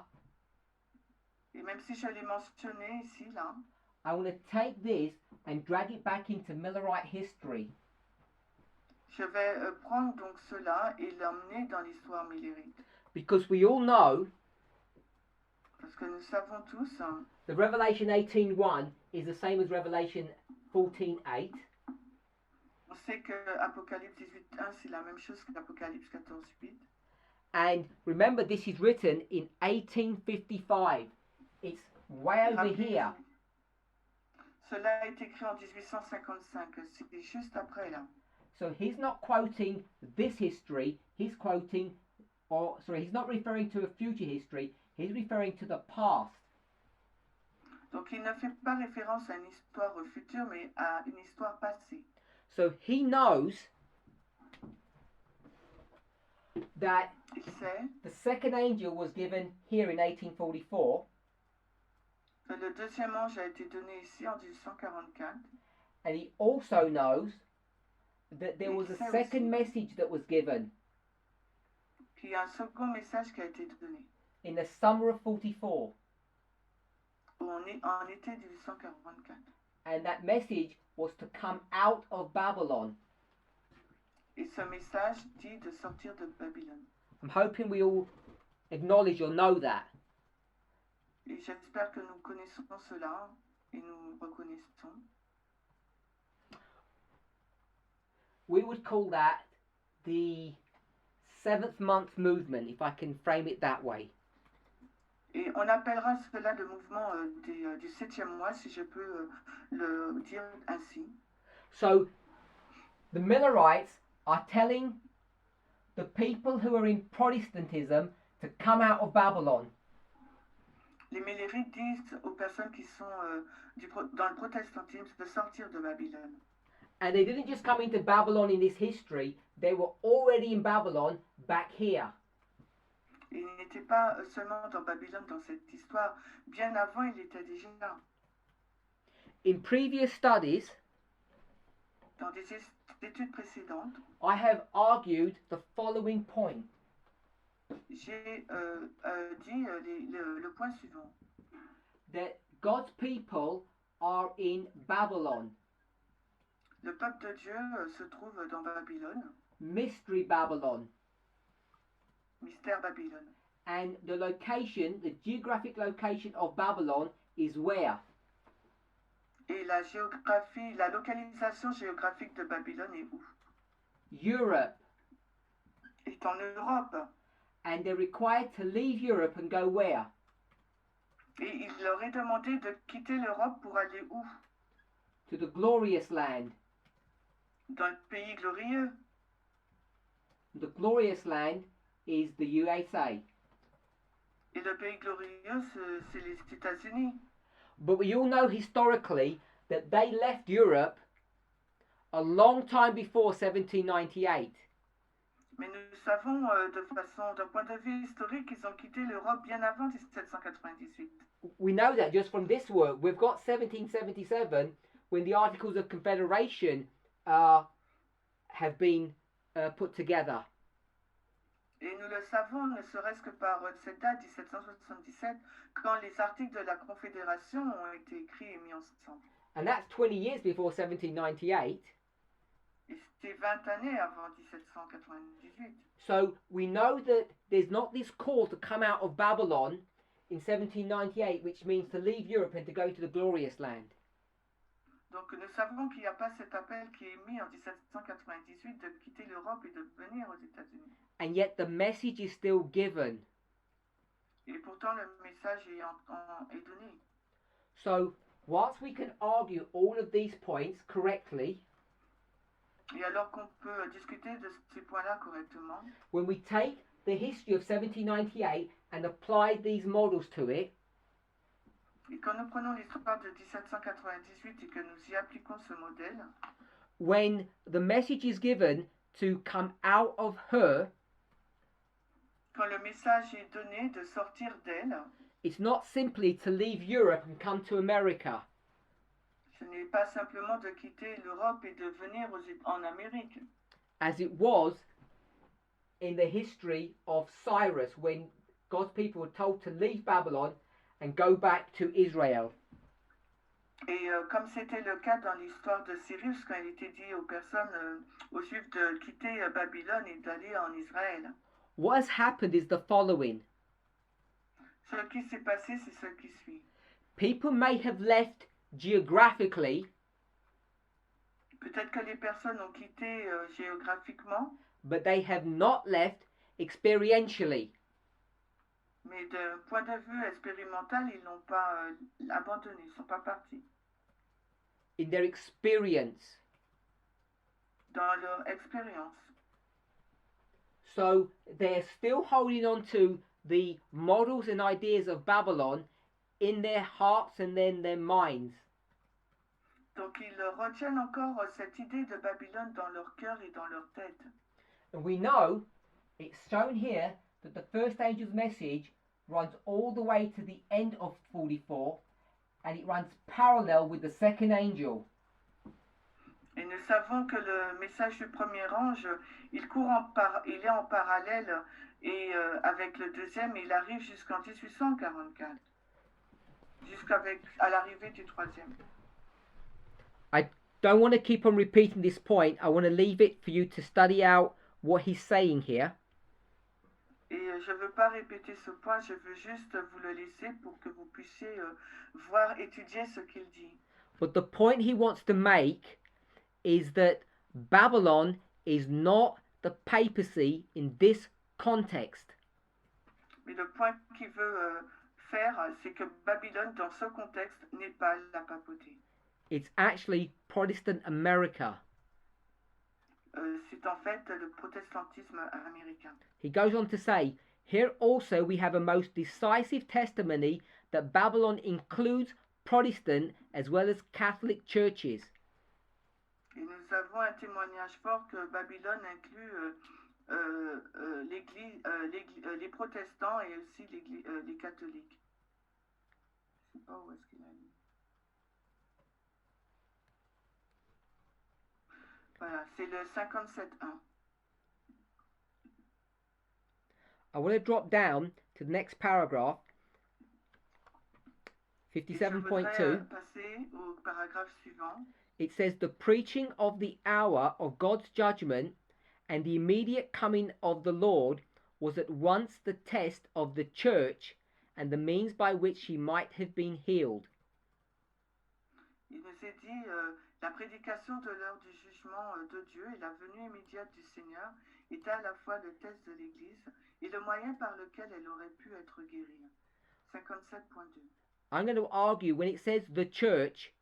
et même si je l'ai mentionné ici, là, I want to take this and drag it back into Millerite history. Je vais prendre donc cela et l'emmener dans l'histoire millérite. Because we all know Parce que nous savons tous, the Revelation 18:1 is the same as Revelation 14:8. On sait que Apocalypse 18:1 c'est la même chose qu'Apocalypse 14:8. And remember, this is written in 1855. It's way over here. Cela est écrit en 1855. C'est juste après là. So he's not quoting this history. He's quoting, or sorry, he's not referring to a future history. He's referring to the past. Donc il ne fait pas référence à une histoire future, mais à une histoire passée. So he knows that Il sait the second angel was given here in 1844, que le deuxième ange a été donné ici en 1844. and he also knows that there was a second message that was given Puis il y a un second message qui a été donné in the summer of 44, en été 1844. and that message was to come out of Babylon. Et ce message dit de sortir de Babylone. I'm hoping we all acknowledge or know that. Et j'espère que nous connaissons cela et nous reconnaissons. We would call that the seventh month movement, if I can frame it that way. Et on appellera cela le mouvement du 7e mois, si je peux le dire ainsi. So, the Millerites are telling the people who are in Protestantism to come out of Babylon. Les Millérites disent aux personnes qui sont dans le protestantisme de sortir de Babylone. And they didn't just come into Babylon in this history, they were already in Babylon back here. Et il n'était pas seulement dans Babylone dans cette histoire, bien avant il était déjà là. In previous studies, dans des études précédentes, I have argued the following point. j'ai dit le point suivant. That God's people are in Babylon, Le peuple de Dieu se trouve dans Babylone, Mystery Babylon, mystère Babylone. and the location, the geographic location of Babylon is where? Et la géographie, la localisation géographique de Babylone est où? Europe. Est en Europe. And they're required to leave Europe and go where? Et il leur est demandé de quitter l'Europe pour aller où? To the glorious land. Dans le pays glorieux. The glorious land is the USA. Et le pays glorieux, c'est les États-Unis. But we all know historically that they left Europe a long time before 1798. Mais nous savons d'un point de vue historique, ils ont quitté l'Europe bien avant 1798. We know that just from this work. We've got 1777 when the Articles of Confederation have been put together. Et nous le savons, ne serait-ce que par cette date 1777, quand les articles de la Confédération ont été écrits et mis ensemble. And that's 20 years before 1798. Et c'était 20 années avant 1798. So we know that there's not this call to come out of Babylon in 1798, which means to leave Europe and to go to the glorious land. Donc nous savons qu'il n'y a pas cet appel qui est mis en 1798 de quitter l'Europe et de venir aux États-Unis. And yet the message is still given. Et pourtant le message est donné. So whilst we can argue all of these points correctly, et alors qu'on peut discuter de ces points-là correctement, when we take the history of 1798 and apply these models to it, et quand nous prenons l'histoire de 1798 et que nous y appliquons ce modèle, when the message is given to come out of her, quand le message est donné de sortir d'elle, it's not simply to leave Europe and come to America. Ce n'est pas simplement de quitter l'Europe et de venir en Amérique. As it was in the history of Cyrus, when God's people were told to leave Babylon and go back to Israel. Et comme c'était le cas dans l'histoire de Cyrus, quand il était dit aux personnes, aux Juifs de quitter Babylone et d'aller en Israël. What has happened is the following. Ce qui s'est passé, c'est ce qui suit. People may have left geographically, peut-être que les personnes ont quitté géographiquement, but they have not left experientially. Mais d'un point de vue expérimental, ils n'ont pas abandonné, ils ne sont pas partis. In their experience. Dans leur expérience. So they're still holding on to the models and ideas of Babylon in their hearts and in their minds. Donc ils retiennent encore cette idée de Babylone dans leur cœur et dans leur tête. And we know, it's shown here, that the first angel's message runs all the way to the end of 44, and it runs parallel with the second angel. Et nous savons que le message du premier ange, il est en parallèle et avec le deuxième, il arrive jusqu'en 1844, à l'arrivée du troisième. I don't want to keep on repeating this point. I want to leave it for you to study out what he's saying here. Et je ne veux pas répéter ce point, je veux juste vous le laisser pour que vous puissiez voir, étudier ce qu'il dit. But the point he wants to make is that Babylon is not the papacy in this context. Mais le point qu'il veut faire, c'est que Babylone, dans ce contexte, n'est pas la papauté. It's actually Protestant America. C'est en fait le protestantisme américain. He goes on to say, here also we have a most decisive testimony that Babylon includes Protestant as well as Catholic churches. Et nous avons un témoignage fort que Babylone inclut les protestants et aussi les catholiques. Je ne sais pas où est-ce qu'il a mis. Voilà, c'est le 57.1. I want to drop down to the next paragraph, Et je voudrais 57.2. passer au paragraphe suivant. It says, the preaching of the hour of God's judgment and the immediate coming of the Lord was at once the test of the church and the means by which she might have been healed. Il nous est dit, la prédication de l'heure du jugement de Dieu et la venue immédiate du Seigneur était à la fois le test de l'Église et le moyen par lequel elle aurait pu être guérie. 57.2. I'm going to argue when it says the church,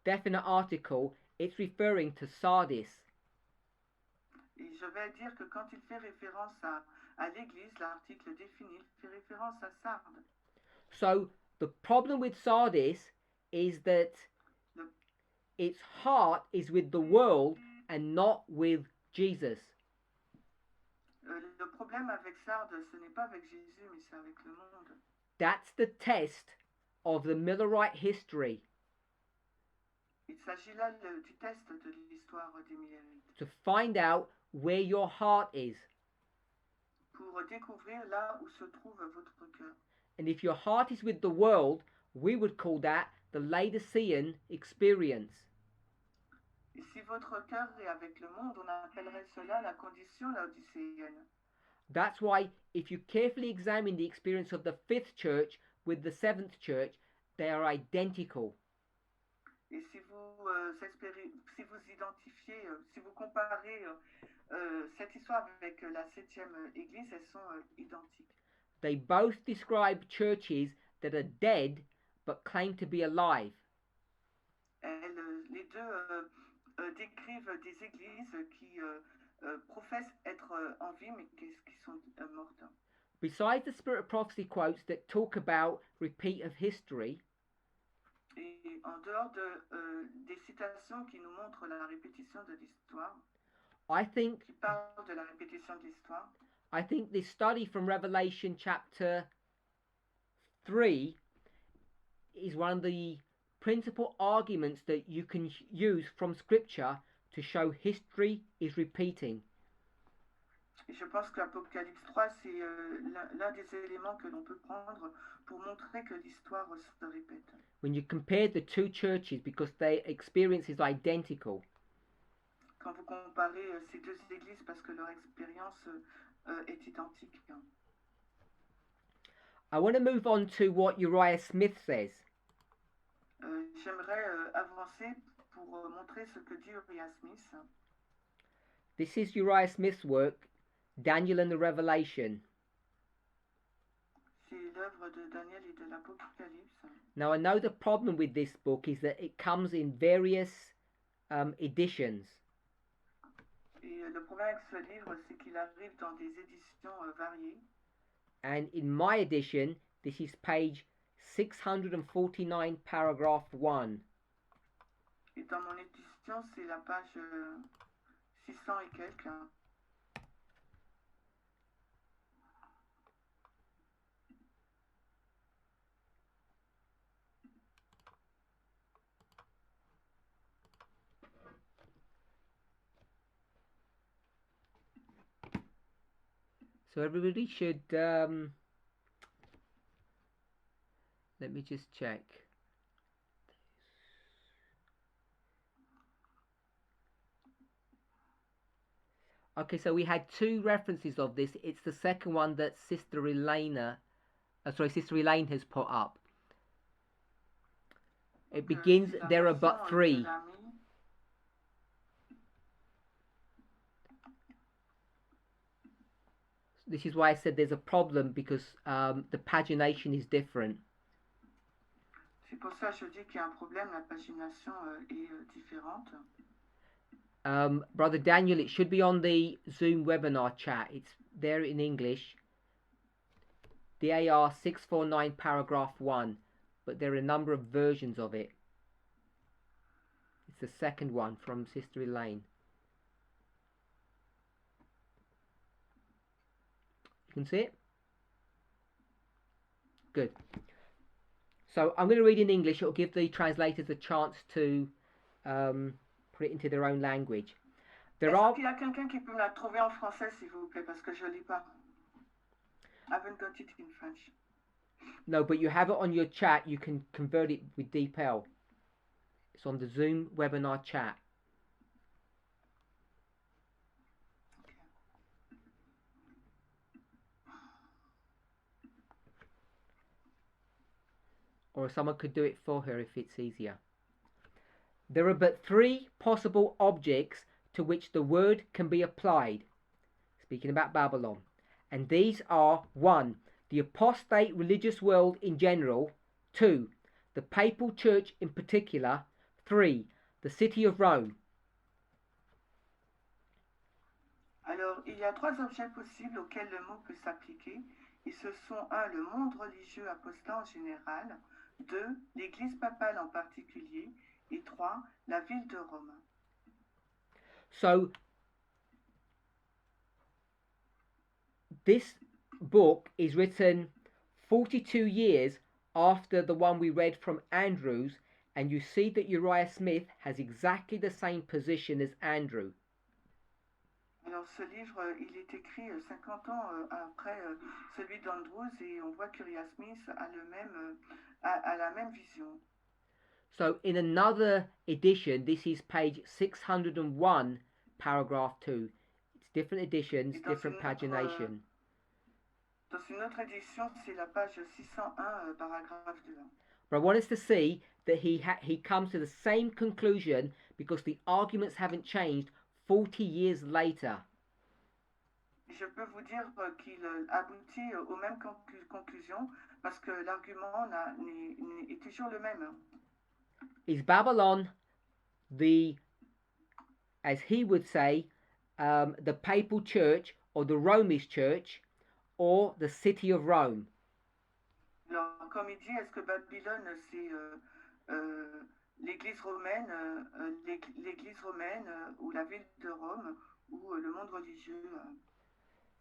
definite article, it's referring to Sardis. Et je vais dire que quand il fait référence à l'Église, l'article défini fait référence à Sardes. So the problem with Sardis is that its heart is with the world and not with Jesus. Le problème avec Sardes, ce n'est pas avec Jésus, mais c'est avec le monde. That's the test of the Millerite history. Il s'agit là du test de l'histoire des Millérites. To find out where your heart is. Pour découvrir là où se trouve votre cœur. And if your heart is with the world, we would call that the Laodicean experience. Et si votre cœur est avec le monde, on appellerait cela la condition laodicéenne. That's why if you carefully examine the experience of the fifth church with the seventh church, they are identical. Et si vous identifiez, si vous comparez cette histoire avec la septième église, elles sont identiques. They both describe churches that are dead but claim to be alive. Les deux décrivent des églises qui professent être en vie mais qui sont mortes. Besides the spirit of prophecy quotes that talk about repeat of history, et en dehors des citations qui nous montrent la répétition de l'histoire, qui parlent de la répétition de l'histoire, I think this study from Revelation chapter 3 is one of the principal arguments that you can use from scripture to show history is repeating. Et je pense que l'Apocalypse 3, c'est l'un des éléments que l'on peut prendre pour montrer que l'histoire se répète. When you compare the two churches, because their experience is identical. Quand vous comparez ces deux églises, parce que leur expérience est identique. I want to move on to what Uriah Smith says. J'aimerais avancer pour montrer ce que dit Uriah Smith. This is Uriah Smith's work, Daniel and the Revelation. C'est l'œuvre de Daniel et de l'Apocalypse. Now I know the problem with this book is that it comes in various editions. Et le problème avec ce livre, c'est qu'il arrive dans des éditions variées. And in my edition, this is page 649, paragraph 1. Et dans mon édition, c'est la page 600 et quelques. So everybody should, let me just check. Okay, so we had two references of this. It's the second one that Sister Elaine has put up. It begins, there are but three. This is why I said there's a problem, because the pagination is different. C'est pour ça que je dis qu'il y a un problème, la pagination est différente. Brother Daniel, it should be on the Zoom webinar chat. It's there in English. DAR 649 paragraph 1, but there are a number of versions of it. It's the second one from Sister Elaine. You can see it? Good. So I'm going to read in English. It'll give the translators a chance to put it into their own language. Est-ce qu'il y a quelqu'un qui peut me la trouver en français, s'il vous plaît, parce que je ne lis pas. I haven't got it in French. No, but you have it on your chat. You can convert it with DeepL. It's on the Zoom webinar chat. Or someone could do it for her if it's easier. There are but 3 possible objects to which the word can be applied, speaking about Babylon, and these are 1. The apostate religious world in general, 2. The papal church in particular, 3. The city of Rome. Alors, il y a 3 objets possibles auxquels le mot peut s'appliquer, et ce sont 1. Le monde religieux apostat en général, 2. L'église papale en particulier, et 3. La ville de Rome. So, this book is written 42 years after the one we read from Andrews, and you see that Uriah Smith has exactly the same position as Andrew. Alors ce livre, il est écrit 50 ans après celui d'Andrews, et on voit qu'Uriah Smith a la même vision. So in another edition, this is page 601, paragraph 2. It's different editions, different pagination. Dans une autre édition, c'est la page 601, paragraphe 2. But I want us to see that he comes to the same conclusion because the arguments haven't changed 40 years later. Je peux vous dire qu'il aboutit aux mêmes conclusions parce que l'argument est toujours le même. Is Babylon as he would say, the papal church or the Romish church or the city of Rome? Alors, comme il dit, est-ce que Babylone c'est l'église romaine, ou la ville de Rome ou le monde religieux?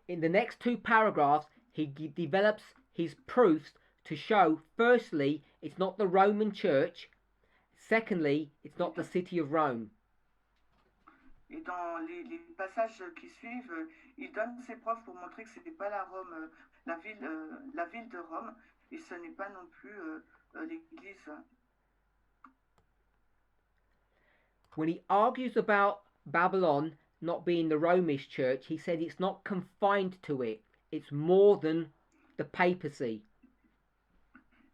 In the next 2 paragraphs, he develops his proofs to show, firstly, it's not the Roman church, secondly, it's not the city of Rome. Et dans les passages qui suivent, il donne ses preuves pour montrer que ce n'est pas la ville de Rome, et ce n'est pas non plus l'église. When he argues about Babylon not being the Romish church, he said it's not confined to it. It's more than the papacy.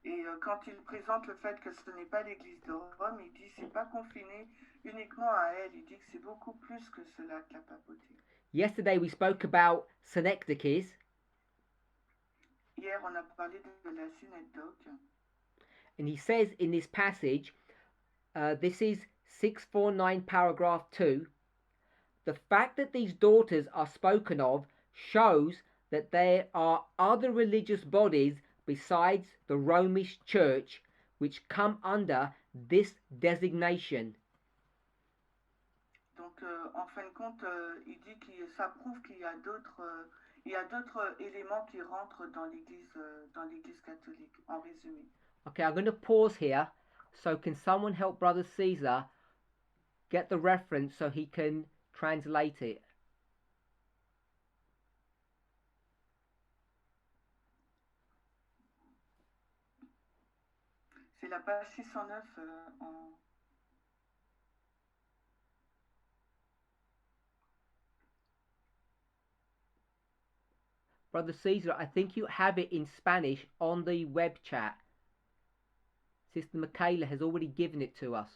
Et quand il présente le fait que ce n'est pas l'église de Rome, il dit c'est pas confiné uniquement à elle. Il dit que c'est beaucoup plus que cela, que la papauté. Yesterday we spoke about synecdoches. Hier, on a parlé de la synecdoche. And he says in this passage, this is 649 paragraph 2, the fact that these daughters are spoken of shows that there are other religious bodies besides the Romish church which come under this designation. Donc, en fin de compte, il dit que ça prouve qu'il y a d'autres éléments qui rentrent dans l'église catholique, en résumé. Okay, I'm going to pause here. So can someone help Brother Caesar get the reference so he can translate it? C'est la page 609 en... Brother Caesar, I think you have it in Spanish on the web chat. Sister Michaela has already given it to us.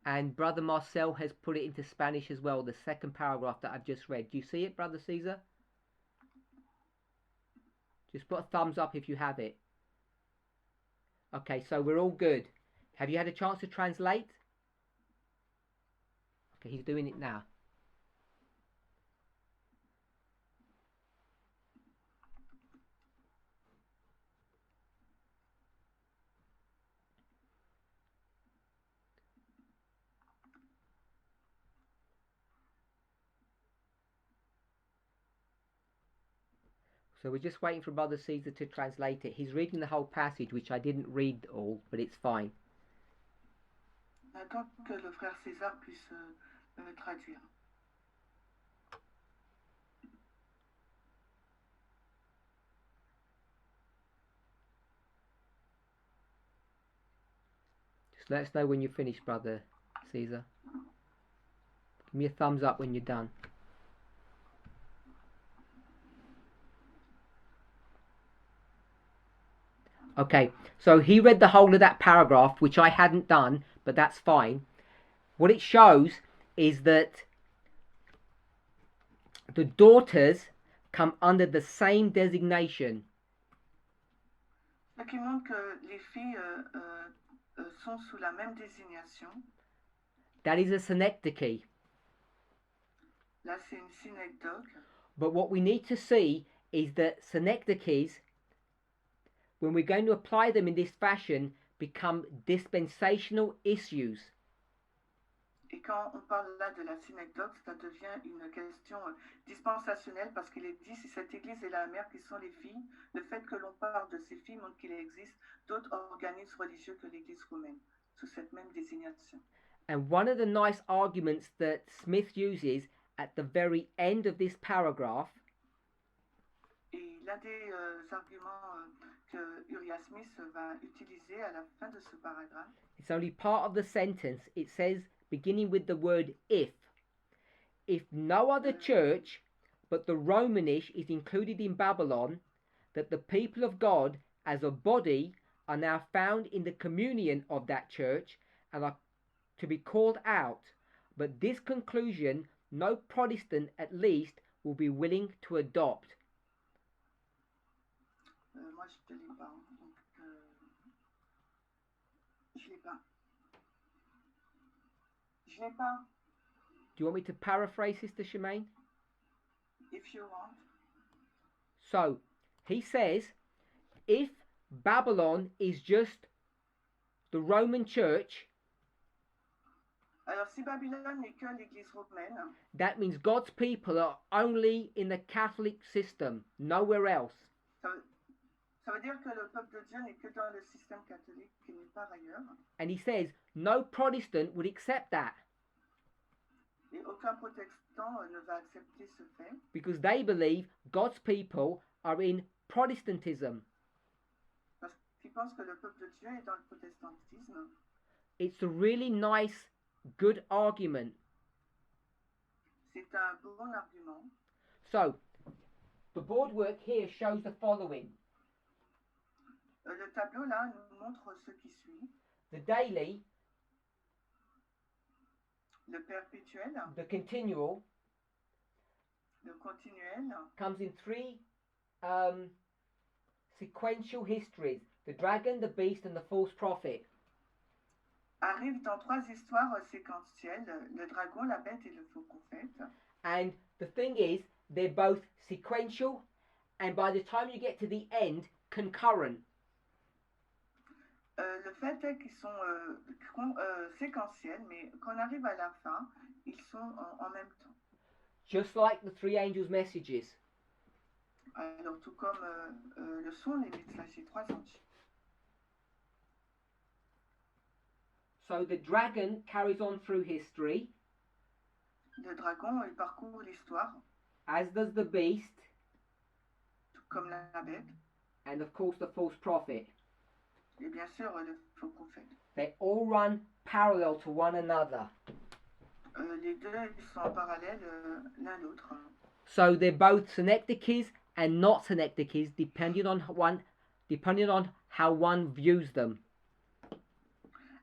And Brother Marcel has put it into Spanish as well, the second paragraph that I've just read. Do you see it, Brother Caesar? Just put a thumbs up if you have it. Okay, so we're all good. Have you had a chance to translate? Okay, he's doing it now. So we're just waiting for Brother Caesar to translate it. He's reading the whole passage, which I didn't read all, but it's fine. Attends que le frère César puisse traduire. Just let us know when you're finished, Brother Caesar. Give me a thumbs up when you're done. Okay, so he read the whole of that paragraph, which I hadn't done, but that's fine. What it shows is that the daughters come under the same designation. Ce qui montre que les filles sont sous la même désignation. That is a synecdoche. Là, c'est une synecdoche. But what we need to see is that synecdoches, when we're going to apply them in this fashion, become dispensational issues. Et quand on parle là de la synecdoche, ça devient une question dispensationnelle parce qu'il est dit si cette église est la mère qui sont les filles, le fait que l'on parle de ces filles montre qu'il existe d'autres organismes religieux que l'église romaine sous cette même désignation. And one of the nice arguments that Smith uses at the very end of this paragraph Et l'un des arguments que Uriah Smith va utiliser à la fin de ce paragraphe, it's only part of the sentence. It says, beginning with the word if no other church but the Romanish is included in Babylon, that the people of God as a body are now found in the communion of that church and are to be called out. But this conclusion no Protestant at least will be willing to adopt. moi je ne l'ai pas, donc je l'ai pas. Je l'ai pas. Do you want me to paraphrase, Sister Shemaine? If you want. So, he says, if Babylon is just the Roman Church, Alors, si Babylone n'est que l'église romaine, that means God's people are only in the Catholic system, nowhere else. ça veut dire que le peuple de Dieu n'est que dans le système catholique et n'est pas ailleurs. And he says, no Protestant would accept that. Et aucun protestant ne va accepter ce fait. Because they believe God's people are in Protestantism. Parce qu'ils pensent que le peuple de Dieu est dans le protestantisme. It's a really nice, good argument. C'est un bon argument. So, the board work here shows the following. Le tableau là nous montre ce qui suit. The daily, Le perpétuel, the continual, le continuel, comes in three sequential histories. The dragon, the beast, and the false prophet. arrive dans trois histoires séquentielles, le dragon, la bête et le faux prophète. And the thing is, they're both sequential, and by the time you get to the end, concurrent. Le fait est qu'ils sont séquentiels, mais quand on arrive à la fin, ils sont en même temps. Just like the three angels' messages. Alors, tout comme le sont les messages des trois anges. So the dragon carries on through history. Le dragon, il parcourt l'histoire, As does the beast, tout comme la bête, and of course the false prophet. et bien sûr le faux prophète. They all run parallel to one another. Les deux, ils sont en parallèle l'un l'autre. So they're both synecdoches and not synecdoches, depending on how one views them.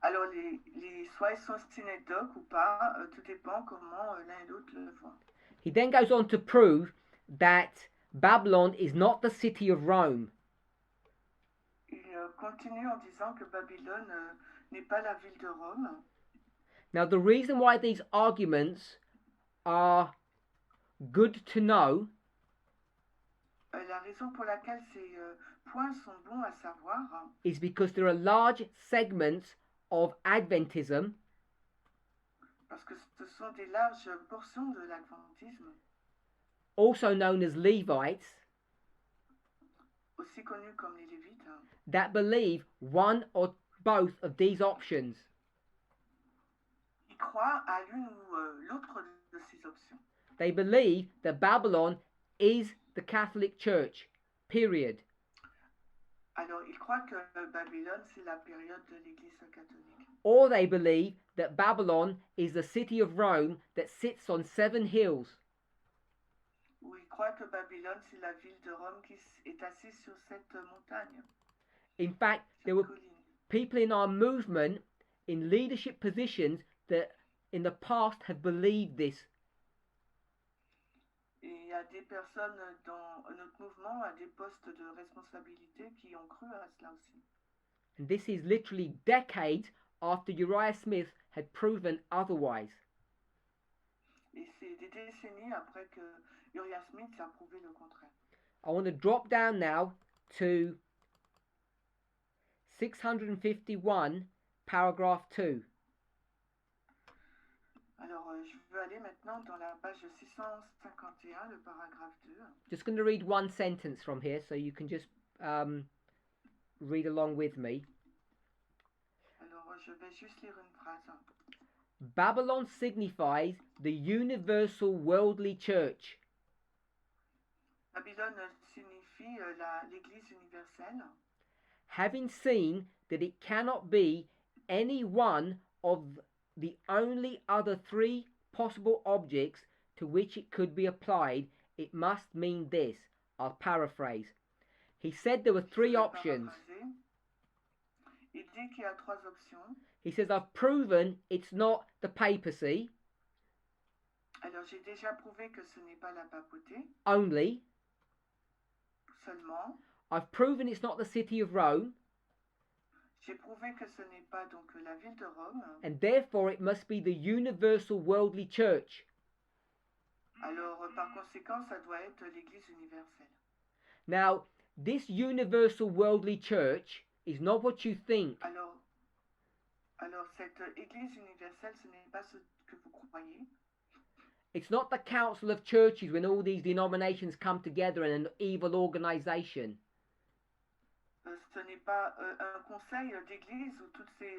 Alors, soit ils sont synecdoques ou pas, tout dépend comment l'un et l'autre le voient. He then goes on to prove that Babylon is not the city of Rome. Il continue en disant que Babylone n'est pas la ville de Rome. Now, the reason why these arguments are good to know La raison pour laquelle ces points sont bons à savoir is because there are large segments of Adventism parce que ce sont des larges portions de l'adventisme, also known as Levites, aussi connus comme les Lévites, that believe one or both of these options. ils croient à l'une ou l'autre de ces options. They believe that Babylon is the Catholic Church, period. Alors, ils croient que Babylone, c'est la période de l'Église catholique. Or they believe that Babylon is the city of Rome that sits on 7 hills. Ou ils croient que Babylone, c'est la ville de Rome qui est assise sur cette montagne, In fact, there cette were colline. people in our movement in leadership positions that in the past have believed this. Et il y a des personnes dans notre mouvement à des postes de responsabilité qui ont cru à cela aussi. And this is literally decades after Uriah Smith had proven otherwise. Et c'est des décennies après que Uriah Smith a prouvé le contraire. I want to drop down now to 651, paragraph 2. Alors, je veux aller maintenant dans la page 651, le paragraphe 2. Just going to read one sentence from here so you can just read along with me. Alors, je vais juste lire une phrase. Babylon signifies the universal worldly church. Babylone signifie l'Église universelle. Having seen that it cannot be any one of the only other 3 possible objects to which it could be applied, it must mean this. I'll paraphrase. He said there were 3 options. Il dit qu'il y a 3 options. He says, I've proven it's not the papacy Alors, j'ai déjà prouvé que ce n'est pas la papauté only. seulement. I've proven it's not the city of Rome. J'ai prouvé que ce n'est pas donc la ville de Rome. And therefore it must be the universal worldly church. Alors, par conséquent, ça doit être l'Église universelle. Now, this universal worldly church is not what you think. Alors cette Église universelle, ce n'est pas ce que vous croyez. It's not the council of churches when all these denominations come together in an evil organization. Ce n'est pas un conseil d'église où toutes ces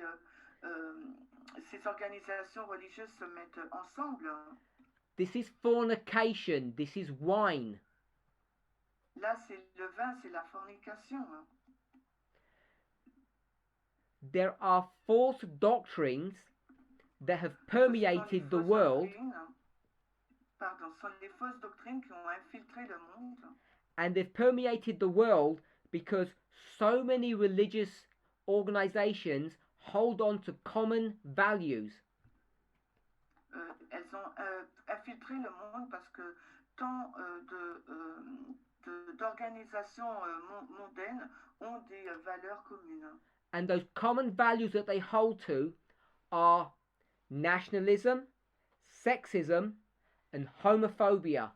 organisations religieuses se mettent ensemble. This is fornication. This is wine. Là, c'est le vin, c'est la fornication. There are false doctrines that have permeated the world. Sont les fausses doctrines qui ont infiltré le monde. And they've permeated the world because so many religious organizations hold on to common values. Elles ont infiltré le monde parce que tant d'organisations mondaines ont des valeurs communes. And those common values that they hold to are nationalism, sexism, and homophobia.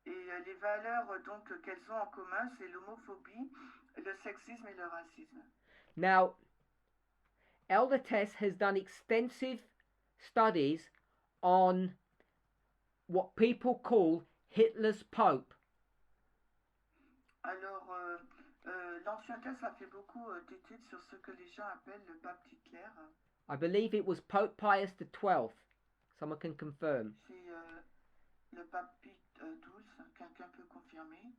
Et les valeurs donc qu'elles ont en commun, c'est l'homophobie, le sexisme et le racisme. Now, Elder Tess has done extensive studies on what people call Hitler's Pope. Alors, l'ancien Tess a fait beaucoup d'études sur ce que les gens appellent le pape Hitler. I believe it was Pope Pius XII. Someone can confirm. C'est le pape Pie XII, quelqu'un peut confirmer.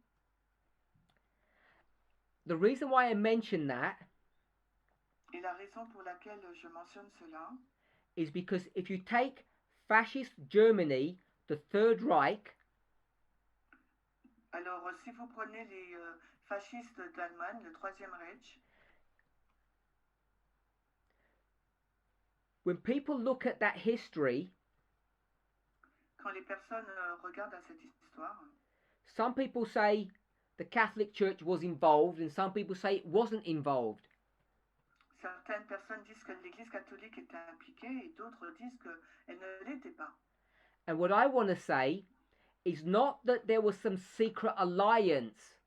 The reason why I mention that Et la raison pour laquelle je mentionne cela is because if you take fascist Germany, the Third Reich, alors si vous prenez les fascistes d'Allemagne, le Troisième Reich, when people look at that history, quand les personnes regardent à cette histoire, some people say the Catholic Church was involved and some people say it wasn't involved. Certaines personnes disent que l'Église catholique était impliquée et d'autres disent qu'elle ne l'était pas. And what I want to say is not that there was some secret alliance.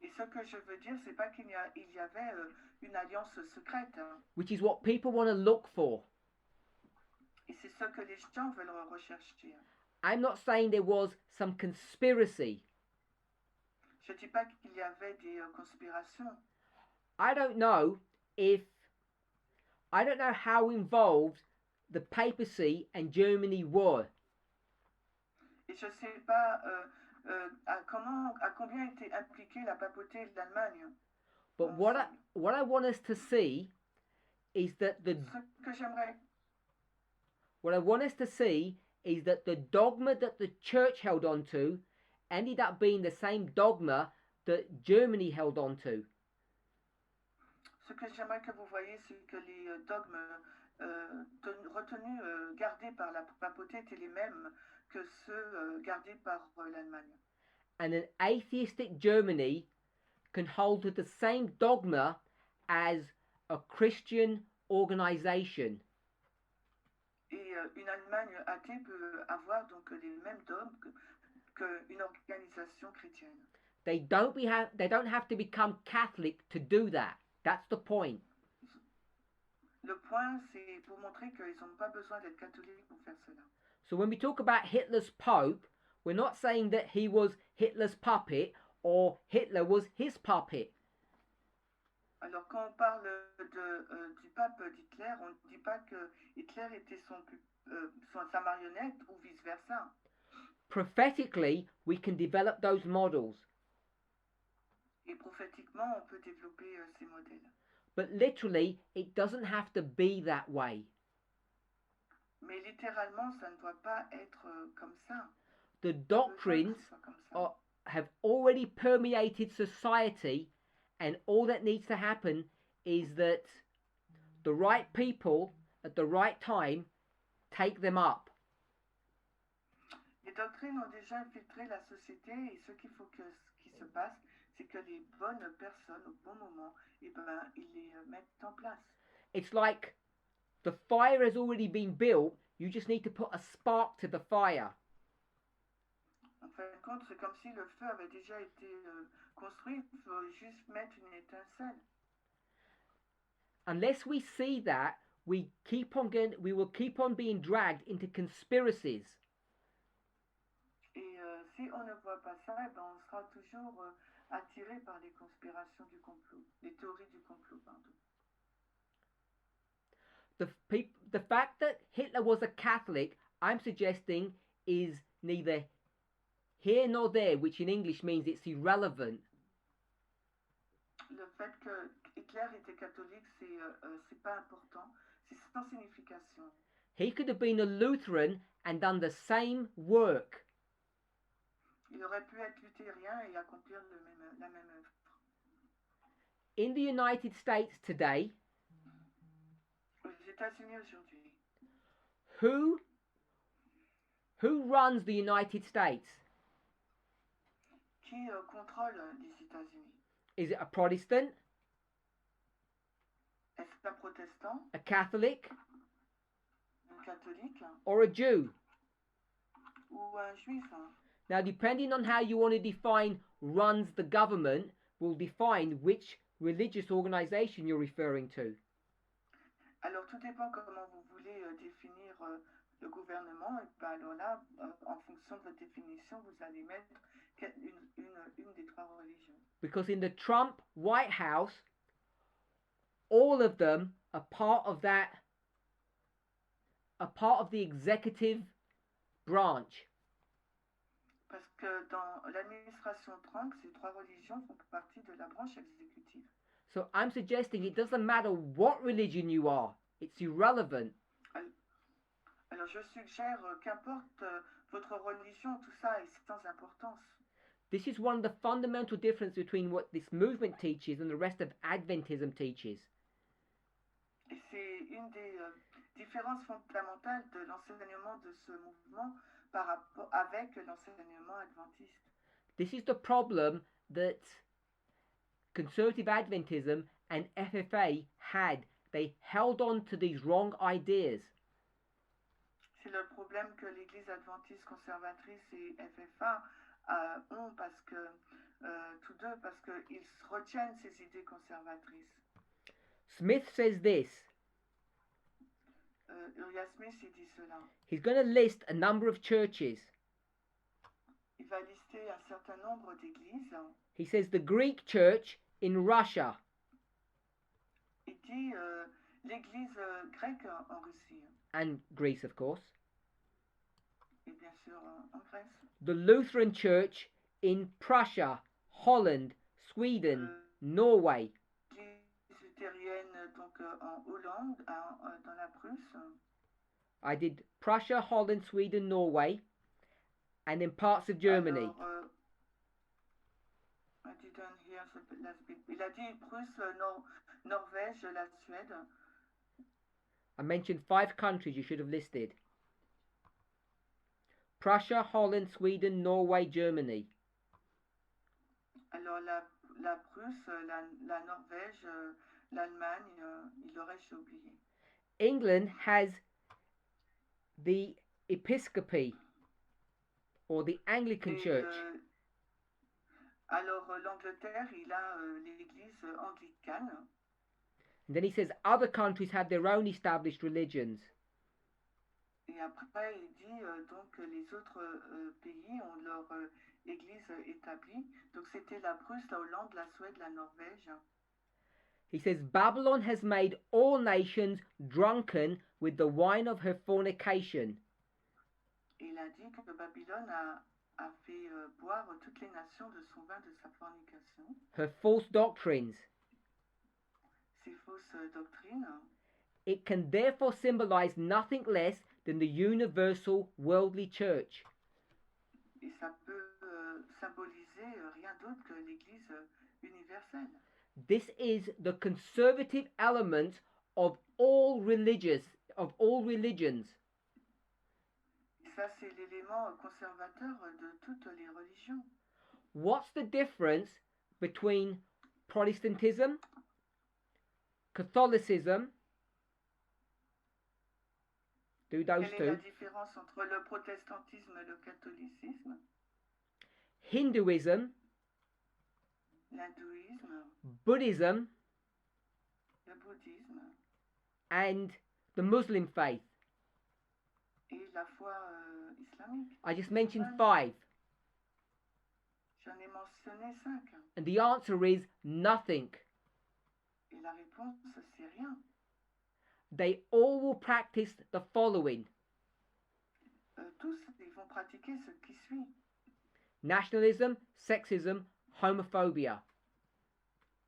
Et ce que je veux dire, c'est pas qu'il y avait une alliance secrète. Which is what people want to look for. Et c'est ce que les gens veulent rechercher. I'm not saying there was some conspiracy. Je dis pas qu'il y avait des conspirations. I don't know how involved the papacy and Germany were. Et je sais pas à combien était impliquée la papauté et l'Allemagne. But what I want us to see is that the dogma that the church held on to ended up being the same dogma that Germany held on to. Ce que j'aimerais que vous voyez, c'est que les dogmes retenus, gardés par la papauté étaient les mêmes que ceux gardés par l'Allemagne. And an atheistic Germany can hold to the same dogma as a Christian organization. Et une Allemagne athée peut avoir donc les mêmes dogmes qu'une organisation chrétienne. They don't have to become Catholic to do that. That's the point. Le point, c'est pour montrer qu'ils n'ont pas besoin d'être catholiques pour faire cela. So when we talk about Hitler's Pope, we're not saying that he was Hitler's puppet or Hitler was his puppet. Alors quand on parle du pape d'Hitler, on ne dit pas que Hitler était sa marionnette ou vice-versa. Prophetically, we can develop those models. Et prophétiquement, on peut développer ces modèles. But literally, it doesn't have to be that way. Mais littéralement, ça ne doit pas être comme ça. The doctrines have already permeated society, and all that needs to happen is that the right people at the right time take them up. Les doctrines ont déjà infiltré la société et ce qu'il faut qu'il se passe, c'est que les bonnes personnes au bon moment, ils les mettent en place. It's like the fire has already been built, you just need to put a spark to the fire. En fin de compte, c'est comme si le feu avait déjà été construit, il faut juste mettre une étincelle. Unless we see that, we will keep on being dragged into conspiracies. Et si on ne voit pas ça, on sera toujours attiré par les conspirations du complot, les théories du complot, pardon. The fact that Hitler was a Catholic, I'm suggesting, is neither here nor there, which in English means it's irrelevant. Le fait que Hitler était catholique, c'est pas important, c'est sans signification. He could have been a Lutheran and done the same work. Il aurait pu être luthérien et accomplir la même œuvre. In the United States today, aux États-Unis aujourd'hui, who runs the United States? Qui contrôle les États-Unis? Is it a Protestant? Est-ce un protestant? A Catholic? Un catholique? Or a Jew? Ou un juif? Now, depending on how you want to define runs the government, will define which religious organization you're referring to. Alors, tout dépend comment vous voulez définir le gouvernement. Et alors là, en fonction de votre définition, vous allez mettre une des trois religions. Because in the Trump White House, all of them are part of the executive branch. Parce que dans l'administration Trump, ces trois religions font partie de la branche exécutive. So I'm suggesting it doesn't matter what religion you are, it's irrelevant. Alors je suggère qu'importe votre religion, tout ça est sans importance. This is one of the fundamental differences between what this movement teaches and the rest of Adventism teaches. Et c'est une des différences fondamentales de l'enseignement de ce mouvement par rapport avec l'enseignement adventiste. This is the problem that Conservative Adventism and FFA had. They held on to these wrong ideas. C'est le problème que l'Église adventiste conservatrice et FFA ont parce que tous deux parce qu'ils retiennent ces idées conservatrices. Smith says this. Uriah Smith il dit cela. He's going to list a number of churches. il va lister un certain nombre d'églises. He says the Greek church in Russia. Il dit l'église grecque en Russie. And Greece, of course. Et bien sûr en Grèce. The Lutheran church in Prussia, Holland, Sweden, Norway. L'église luthérienne donc en Hollande, dans la Prusse. I did Prussia, Holland, Sweden, Norway, and in parts of Germany. Alors, I didn't hear the last bit. Il a dit Prusse, Norvège, la Suède. I mentioned 5 countries you should have listed. Prussia, Holland, Sweden, Norway, Germany. Alors la Prusse, la Norvège, l'Allemagne, il aurait oublié. England has the Episcopacy, or the Anglican Church. Alors l'Angleterre, il a l'église anglicane. And then he says other countries have their own established religions. Et après, il dit donc les autres pays ont leur église établie. Donc c'était la Prusse, la Hollande, la Suède, la Norvège. He says Babylon has made all nations drunken with the wine of her fornication. Et il a dit que Babylone a fait boire toutes les nations de son vin de sa fornication. Her false doctrines. Ses fausses doctrines. It can therefore symbolize nothing less than the universal worldly church. Et ça peut symboliser rien d'autre que l'Église universelle. This is the conservative element of all religions. Et ça, c'est l'élément conservateur de toutes les religions. What's the difference between Protestantism, Catholicism, do those Quelle est two, la différence entre le protestantisme et le catholicisme, Hinduism, l'hindouisme, Buddhism, le bouddhisme and the Muslim faith? et la foi islamique? I just mentioned 5. J'en ai mentionné 5. And the answer is nothing. Et la réponse, c'est rien. They all will practice the following: Tous, ils vont pratiquer ce qui suit. nationalism, sexism, homophobia.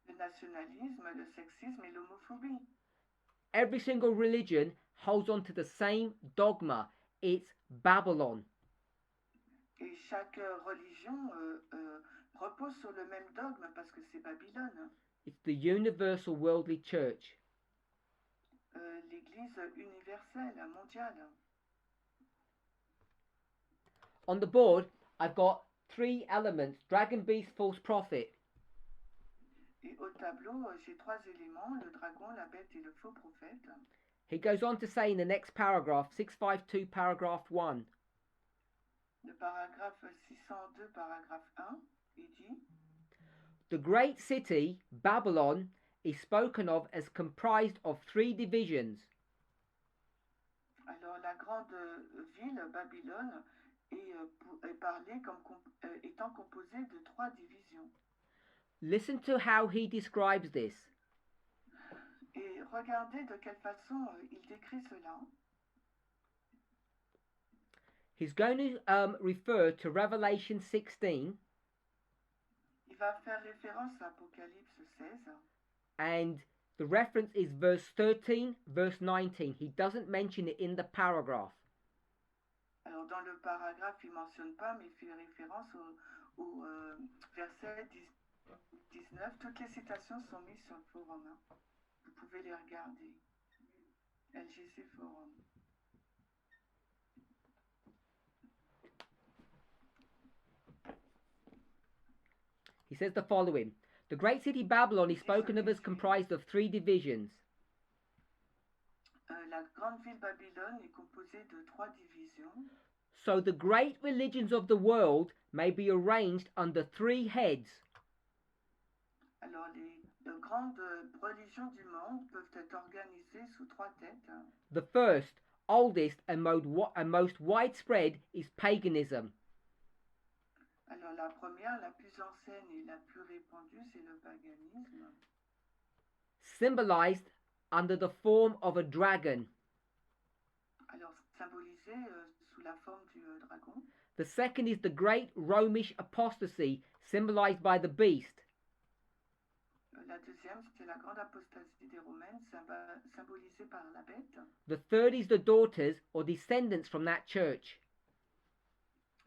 Le nationalisme, le sexisme et l'homophobie. Every single religion holds on to the same dogma. It's Babylon. Et chaque religion repose sur le même dogme parce que c'est Babylone. It's the universal worldly church. L'Église universelle, mondiale. On the board, I've got 3 elements: dragon, beast, false prophet. Et au tableau, j'ai 3 éléments, le dragon, la bête et le faux prophète. He goes on to say in the next paragraph, 652, paragraph 1, Le paragraphe 602, paragraphe 1, il dit the great city, Babylon, is spoken of as comprised of 3 divisions. alors la grande ville, Babylone, est parlée comme étant composée de 3 divisions. Listen to how he describes this. Et regardez de quelle façon il décrit cela. He's going to refer to Revelation 16 Il va faire référence à Apocalypse 16. and the reference is verse 13, verse 19. He doesn't mention it in the paragraph. Alors dans le paragraphe, il ne mentionne pas, mais il fait référence au verset 19. Toutes les citations sont mises sur le forum. Hein. Vous pouvez les regarder. LGC Forum. He says the following: the great city Babylon is spoken of as comprised of 3 divisions. La grande ville Babylone est composée de 3 divisions. So the great religions of the world may be arranged under 3 heads. Alors les grandes religions du monde peuvent être organisées sous 3 têtes. The first, oldest and most widespread is paganism. Alors la première, la plus ancienne et la plus répandue, c'est le paganisme, symbolized under the form of a dragon. alors symbolisé sous la forme du dragon. The second is the great Romish apostasy, symbolized by the beast. La deuxième, c'est la grande apostasie des Romaines, symbolisée par la bête. The third is the daughters or descendants from that church.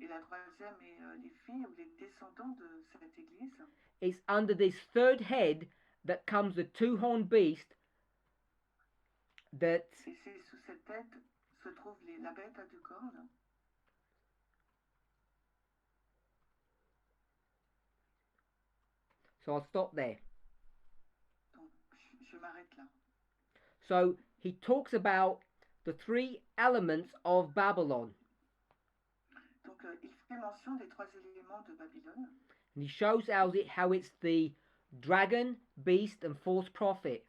Et la troisième est les filles ou les descendants de cette église. It's under this third head that comes the two-horned beast that Et c'est sous cette tête se trouve la bête à deux cornes. So I'll stop there. Donc, je m'arrête là. So he talks about the three elements of Babylon. Donc, il fait mention des trois éléments de Babylone. And he shows how it's the dragon, beast, and false prophet.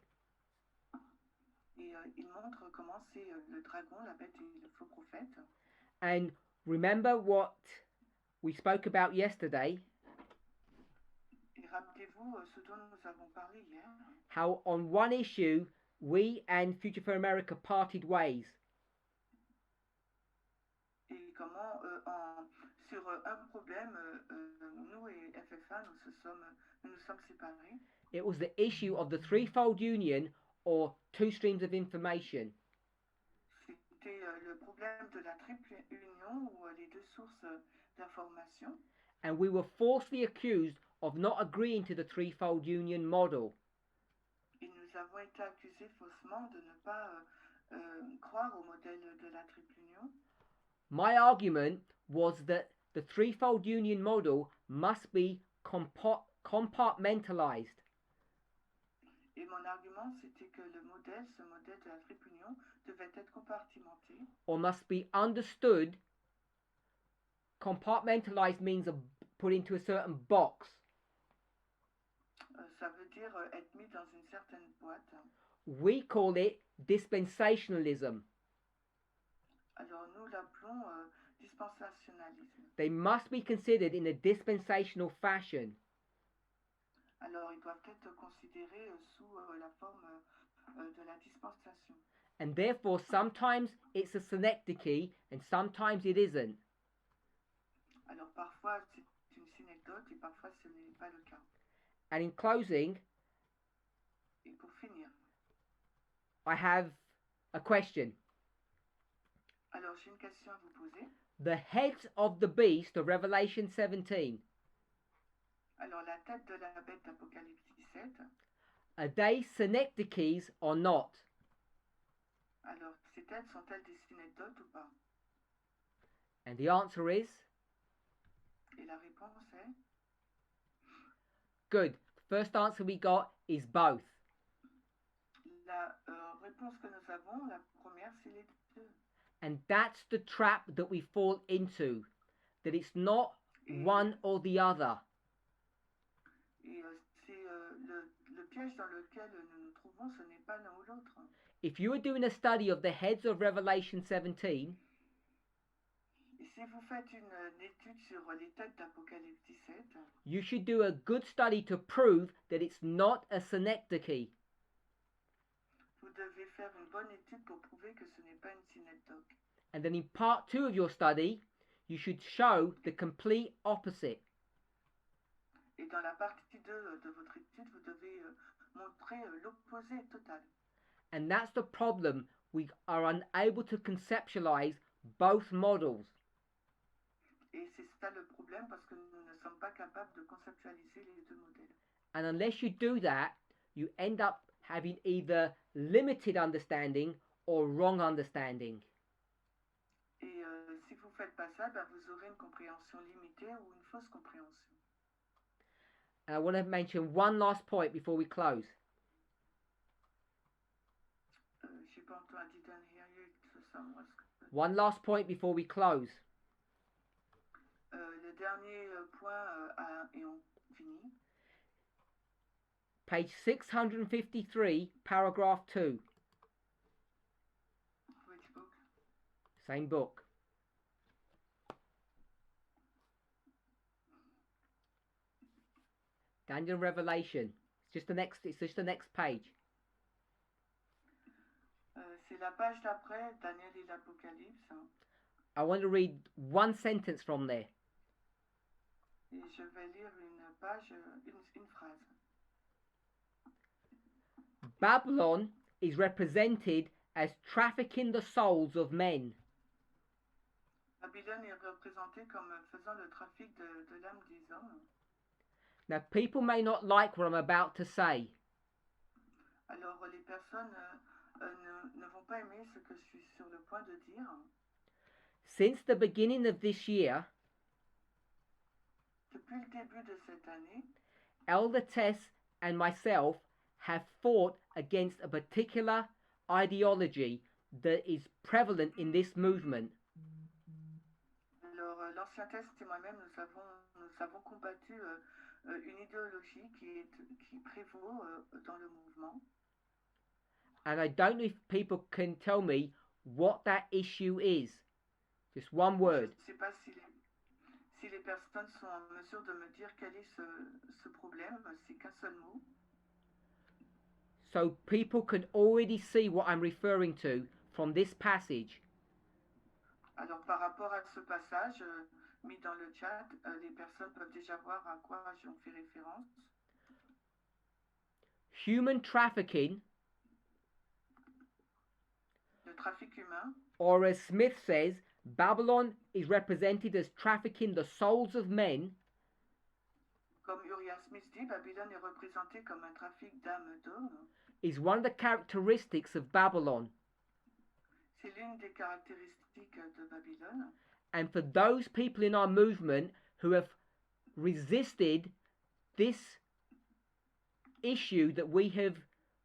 Et il montre comment c'est le dragon, la bête et le faux prophète. And remember what we spoke about yesterday, Et rappelez-vous ce dont nous avons parlé hier, how on one issue we and Future for America parted ways. et comment sur un problème, nous et FFA, nous nous sommes séparés. It was the issue of the threefold union or two streams of information. C'était le problème de la triple union ou les deux sources d'information. And we were falsely accused of not agreeing to the threefold union model. Et nous avons été accusés faussement de ne pas croire au modèle de la triple union. My argument was that the threefold union model must be compartmentalized. Et mon argument, c'était que ce modèle de la triple union, devait être compartimenté. Or must be understood. Compartmentalized means put into a certain box. Ça veut dire être mis dans une certaine boîte. We call it dispensationalism. Alors nous l'appelons dispensationalisme. They must be considered in a dispensational fashion. Alors ils doivent être considérés sous la forme de la dispensation. And therefore sometimes it's a synecdoche and sometimes it isn't. Alors parfois c'est une synecdoche et parfois ce n'est pas le cas. And in closing, Et pour finir, I have a question. alors j'ai une question à vous poser. The heads of the beast of Revelation 17, Alors la tête de la bête d'Apocalypse 17, are they synecdoches or not? alors ces têtes sont-elles des synecdoches ou pas? And the answer is Et la réponse est good. The first answer we got is both. la réponse que nous avons, la première c'est les deux. And that's the trap that we fall into, that it's not one or the other. Et c'est le piège dans lequel nous nous trouvons, ce n'est pas l'un ou l'autre. If you were doing a study of the heads of Revelation 17, Et si vous faites une étude sur les têtes d'Apocalypse 17, you should do a good study to prove that it's not a synecdoche. vous devez faire une bonne étude pour prouver que ce n'est pas une synecdoche. And then in part 2 of your study, you should show the complete opposite. Et dans la partie 2 de votre étude, vous devez montrer l'opposé total. And that's the problem. We are unable to conceptualize both models. Et c'est ça le problème parce que nous ne sommes pas capables de conceptualiser les deux modèles. And unless you do that, you end up having either limited understanding or wrong understanding. Et si vous ne faites pas ça, ben, vous aurez une compréhension limitée ou une fausse compréhension. And I want to mention one last point before we close. J'ai pas entendu, I didn't hear you, so some was... One last point before we close. Le dernier point et on finit. Page 653, paragraph 2. Which book? Same book. Daniel and Revelation. It's just the next page. C'est la page d'après, Daniel et l'Apocalypse. I want to read one sentence from there. Et je vais lire une page, une phrase. Babylon is represented as trafficking the souls of men. Babylone est représentée comme faisant le trafic de l'âme des hommes. Now, people may not like what I'm about to say. Alors, les personnes ne vont pas aimer ce que je suis sur le point de dire. Since the beginning of this year, Depuis le début de cette année, Elder Tess and myself have fought against a particular ideology that is prevalent in this movement. alors l'ancien test et moi-même, nous avons combattu une idéologie qui prévaut dans le mouvement. And I don't know if people can tell me what that issue is. Just one word. Je ne sais pas si les personnes sont en mesure de me dire quel est ce problème. C'est qu'un seul mot. So people can already see what I'm referring to from this passage. Alors par rapport à ce passage mis dans le chat, les personnes peuvent déjà voir à quoi j'en fais référence. Human trafficking, Le trafic humain, or as Smith says, Babylon is represented as trafficking the souls of men, comme Uriah Smith dit, Babylone est représentée comme un trafic d'âmes d'hommes. is one of the characteristics of Babylon. C'est l'une des caractéristiques de Babylone. And for those people in our movement who have resisted this issue that we have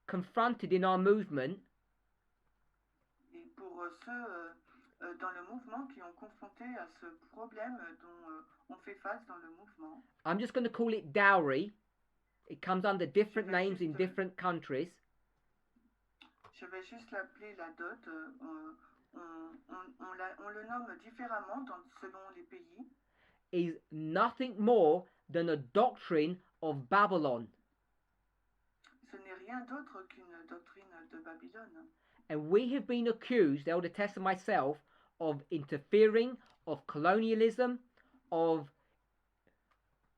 confronted in our movement, Et pour ceux dans le mouvement qui ont confronté à ce problème dont on fait face dans le mouvement, I'm just going to call it dowry. It comes under different names in different countries. je vais juste l'appeler la dot. On le nomme différemment selon les pays. Is nothing more than a doctrine of Babylon. Ce n'est rien d'autre qu'une doctrine de Babylone. And we have been accused, Elder Tess and myself, of interfering, of colonialism, of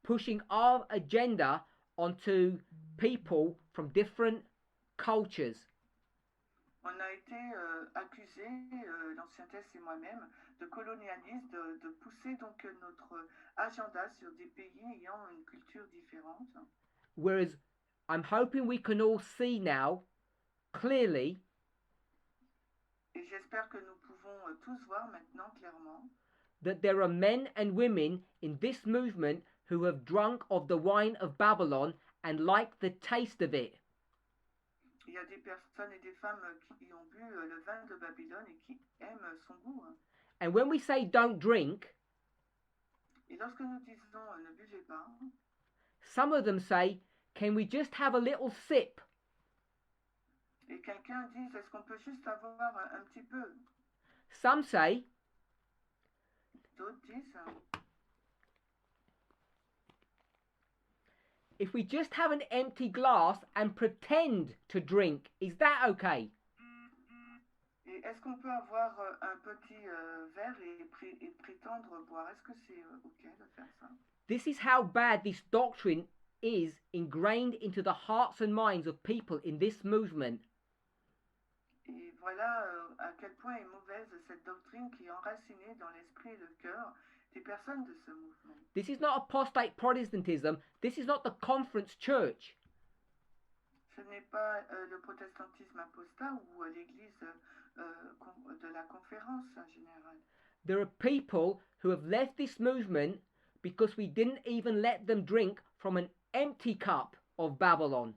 pushing our agenda onto people from different cultures. On a été accusés, l'ancien test et moi-même, de colonialisme, de pousser donc notre agenda sur des pays ayant une culture différente. Whereas I'm hoping we can all see now, clearly, Et j'espère que nous pouvons tous voir maintenant clairement that there are men and women in this movement who have drunk of the wine of Babylon and like the taste of it. il y a des personnes et des femmes qui ont bu le vin de Babylone et qui aiment son goût. And when we say don't drink, Et lorsque nous disons ne buvez pas, some of them say, can we just have a little sip? et quelqu'un dit est-ce qu'on peut juste avoir un petit peu, Some say, d'autres disent if we just have an empty glass and pretend to drink, is that okay? et est-ce qu'on peut avoir un petit verre et prétendre boire? Est-ce que c'est ok de faire ça? This is how bad this doctrine is ingrained into the hearts and minds of people in this movement. Et voilà à quel point est mauvaise cette doctrine qui est enracinée dans l'esprit et le cœur des personnes de ce mouvement. This is not apostate Protestantism. This is not the conference church. Ce n'est pas le protestantisme apostat ou l'église de la conférence en général. There are people who have left this movement because we didn't even let them drink from an empty cup of Babylon.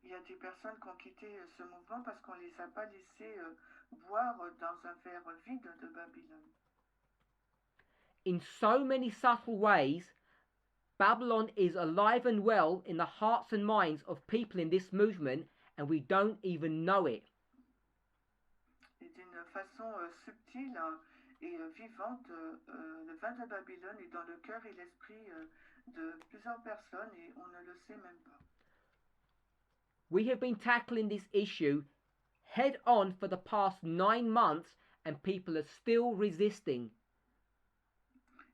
Il y a des personnes qui ont quitté ce mouvement parce qu'on ne les a pas laissés boire dans un verre vide de Babylone. In so many subtle ways, Babylon is alive and well in the hearts and minds of people in this movement, and we don't even know it. Et d'une façon subtile et vivante, le vin de Babylone est dans le cœur et l'esprit de plusieurs personnes et on ne le sait même pas. We have been tackling this issue head on for the past 9 months and people are still resisting.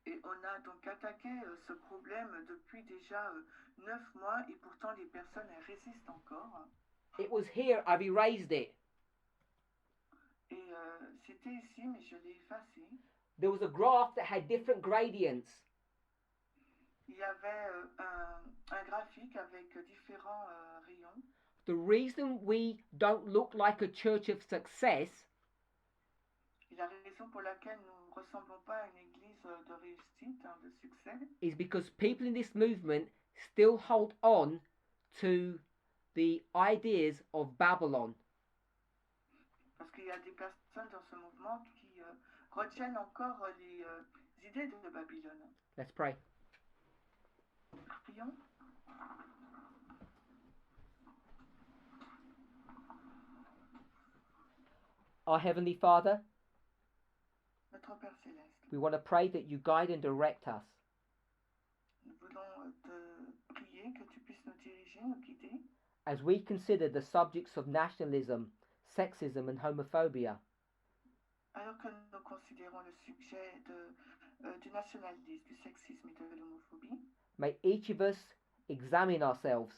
Et on a donc attaqué ce problème depuis déjà 9 mois et pourtant les personnes elles résistent encore. It was here, I've erased it. Et c'était ici, mais je l'ai effacé. There was a graph that had different gradients. Il y avait un graphique avec différents rayons. The reason we don't look like a church of success Et la raison pour laquelle nous ne ressemblons pas à une église de réussite, de succès, is because people in this movement still hold on to the ideas of Babylon. parce qu'il y a des personnes dans ce mouvement qui retiennent encore les idées de Babylone. Let's pray. Prions. Our Heavenly Father, Notre Père Céleste, we want to pray that you guide and direct us nous voulons te prier que tu puisses nous diriger, nous guider, as we consider the subjects of nationalism, sexism and homophobia. alors que nous considérons le sujet du nationalisme, du sexisme et de l'homophobie, May each of us examine ourselves,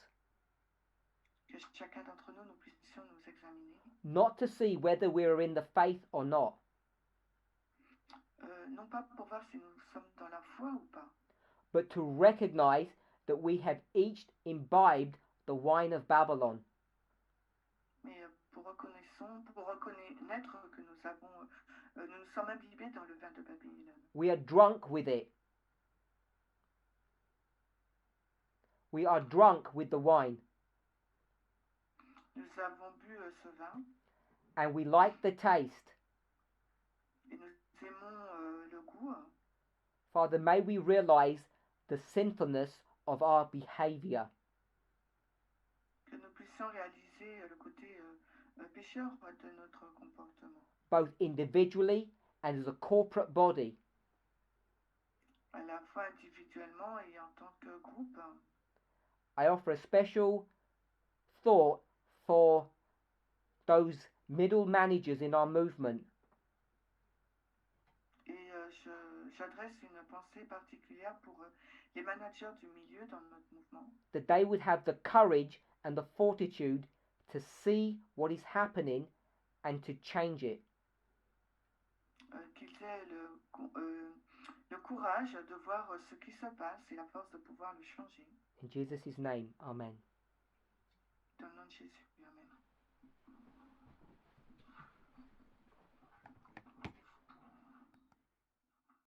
que chacun d'entre nous, nous puissions nous examiner, not to see whether we are in the faith or not, non pas pour voir si nous sommes dans la foi ou pas, but to recognize that we have each imbibed the wine of Babylon. mais pour reconnaître que nous nous sommes imbibés dans le vin de Babylone. We are drunk with it. We are drunk with the wine, Nous avons bu ce vin and we like the taste. et nous aimons le goût. Father, may we realize the sinfulness of our behavior. Que nous puissions réaliser le côté pécheur de notre comportement, Both individually and as a corporate body. à la fois individuellement et en tant que groupe. I offer a special thought for those middle managers in our movement, Et j'adresse une pensée particulière pour les managers du milieu dans notre mouvement, that they would have the courage and the fortitude to see what is happening and to change it. qu'ils aient le courage de voir ce qui se passe et la force de pouvoir le changer. In Jesus' name, Amen. Dans le nom de Jésus, Amen.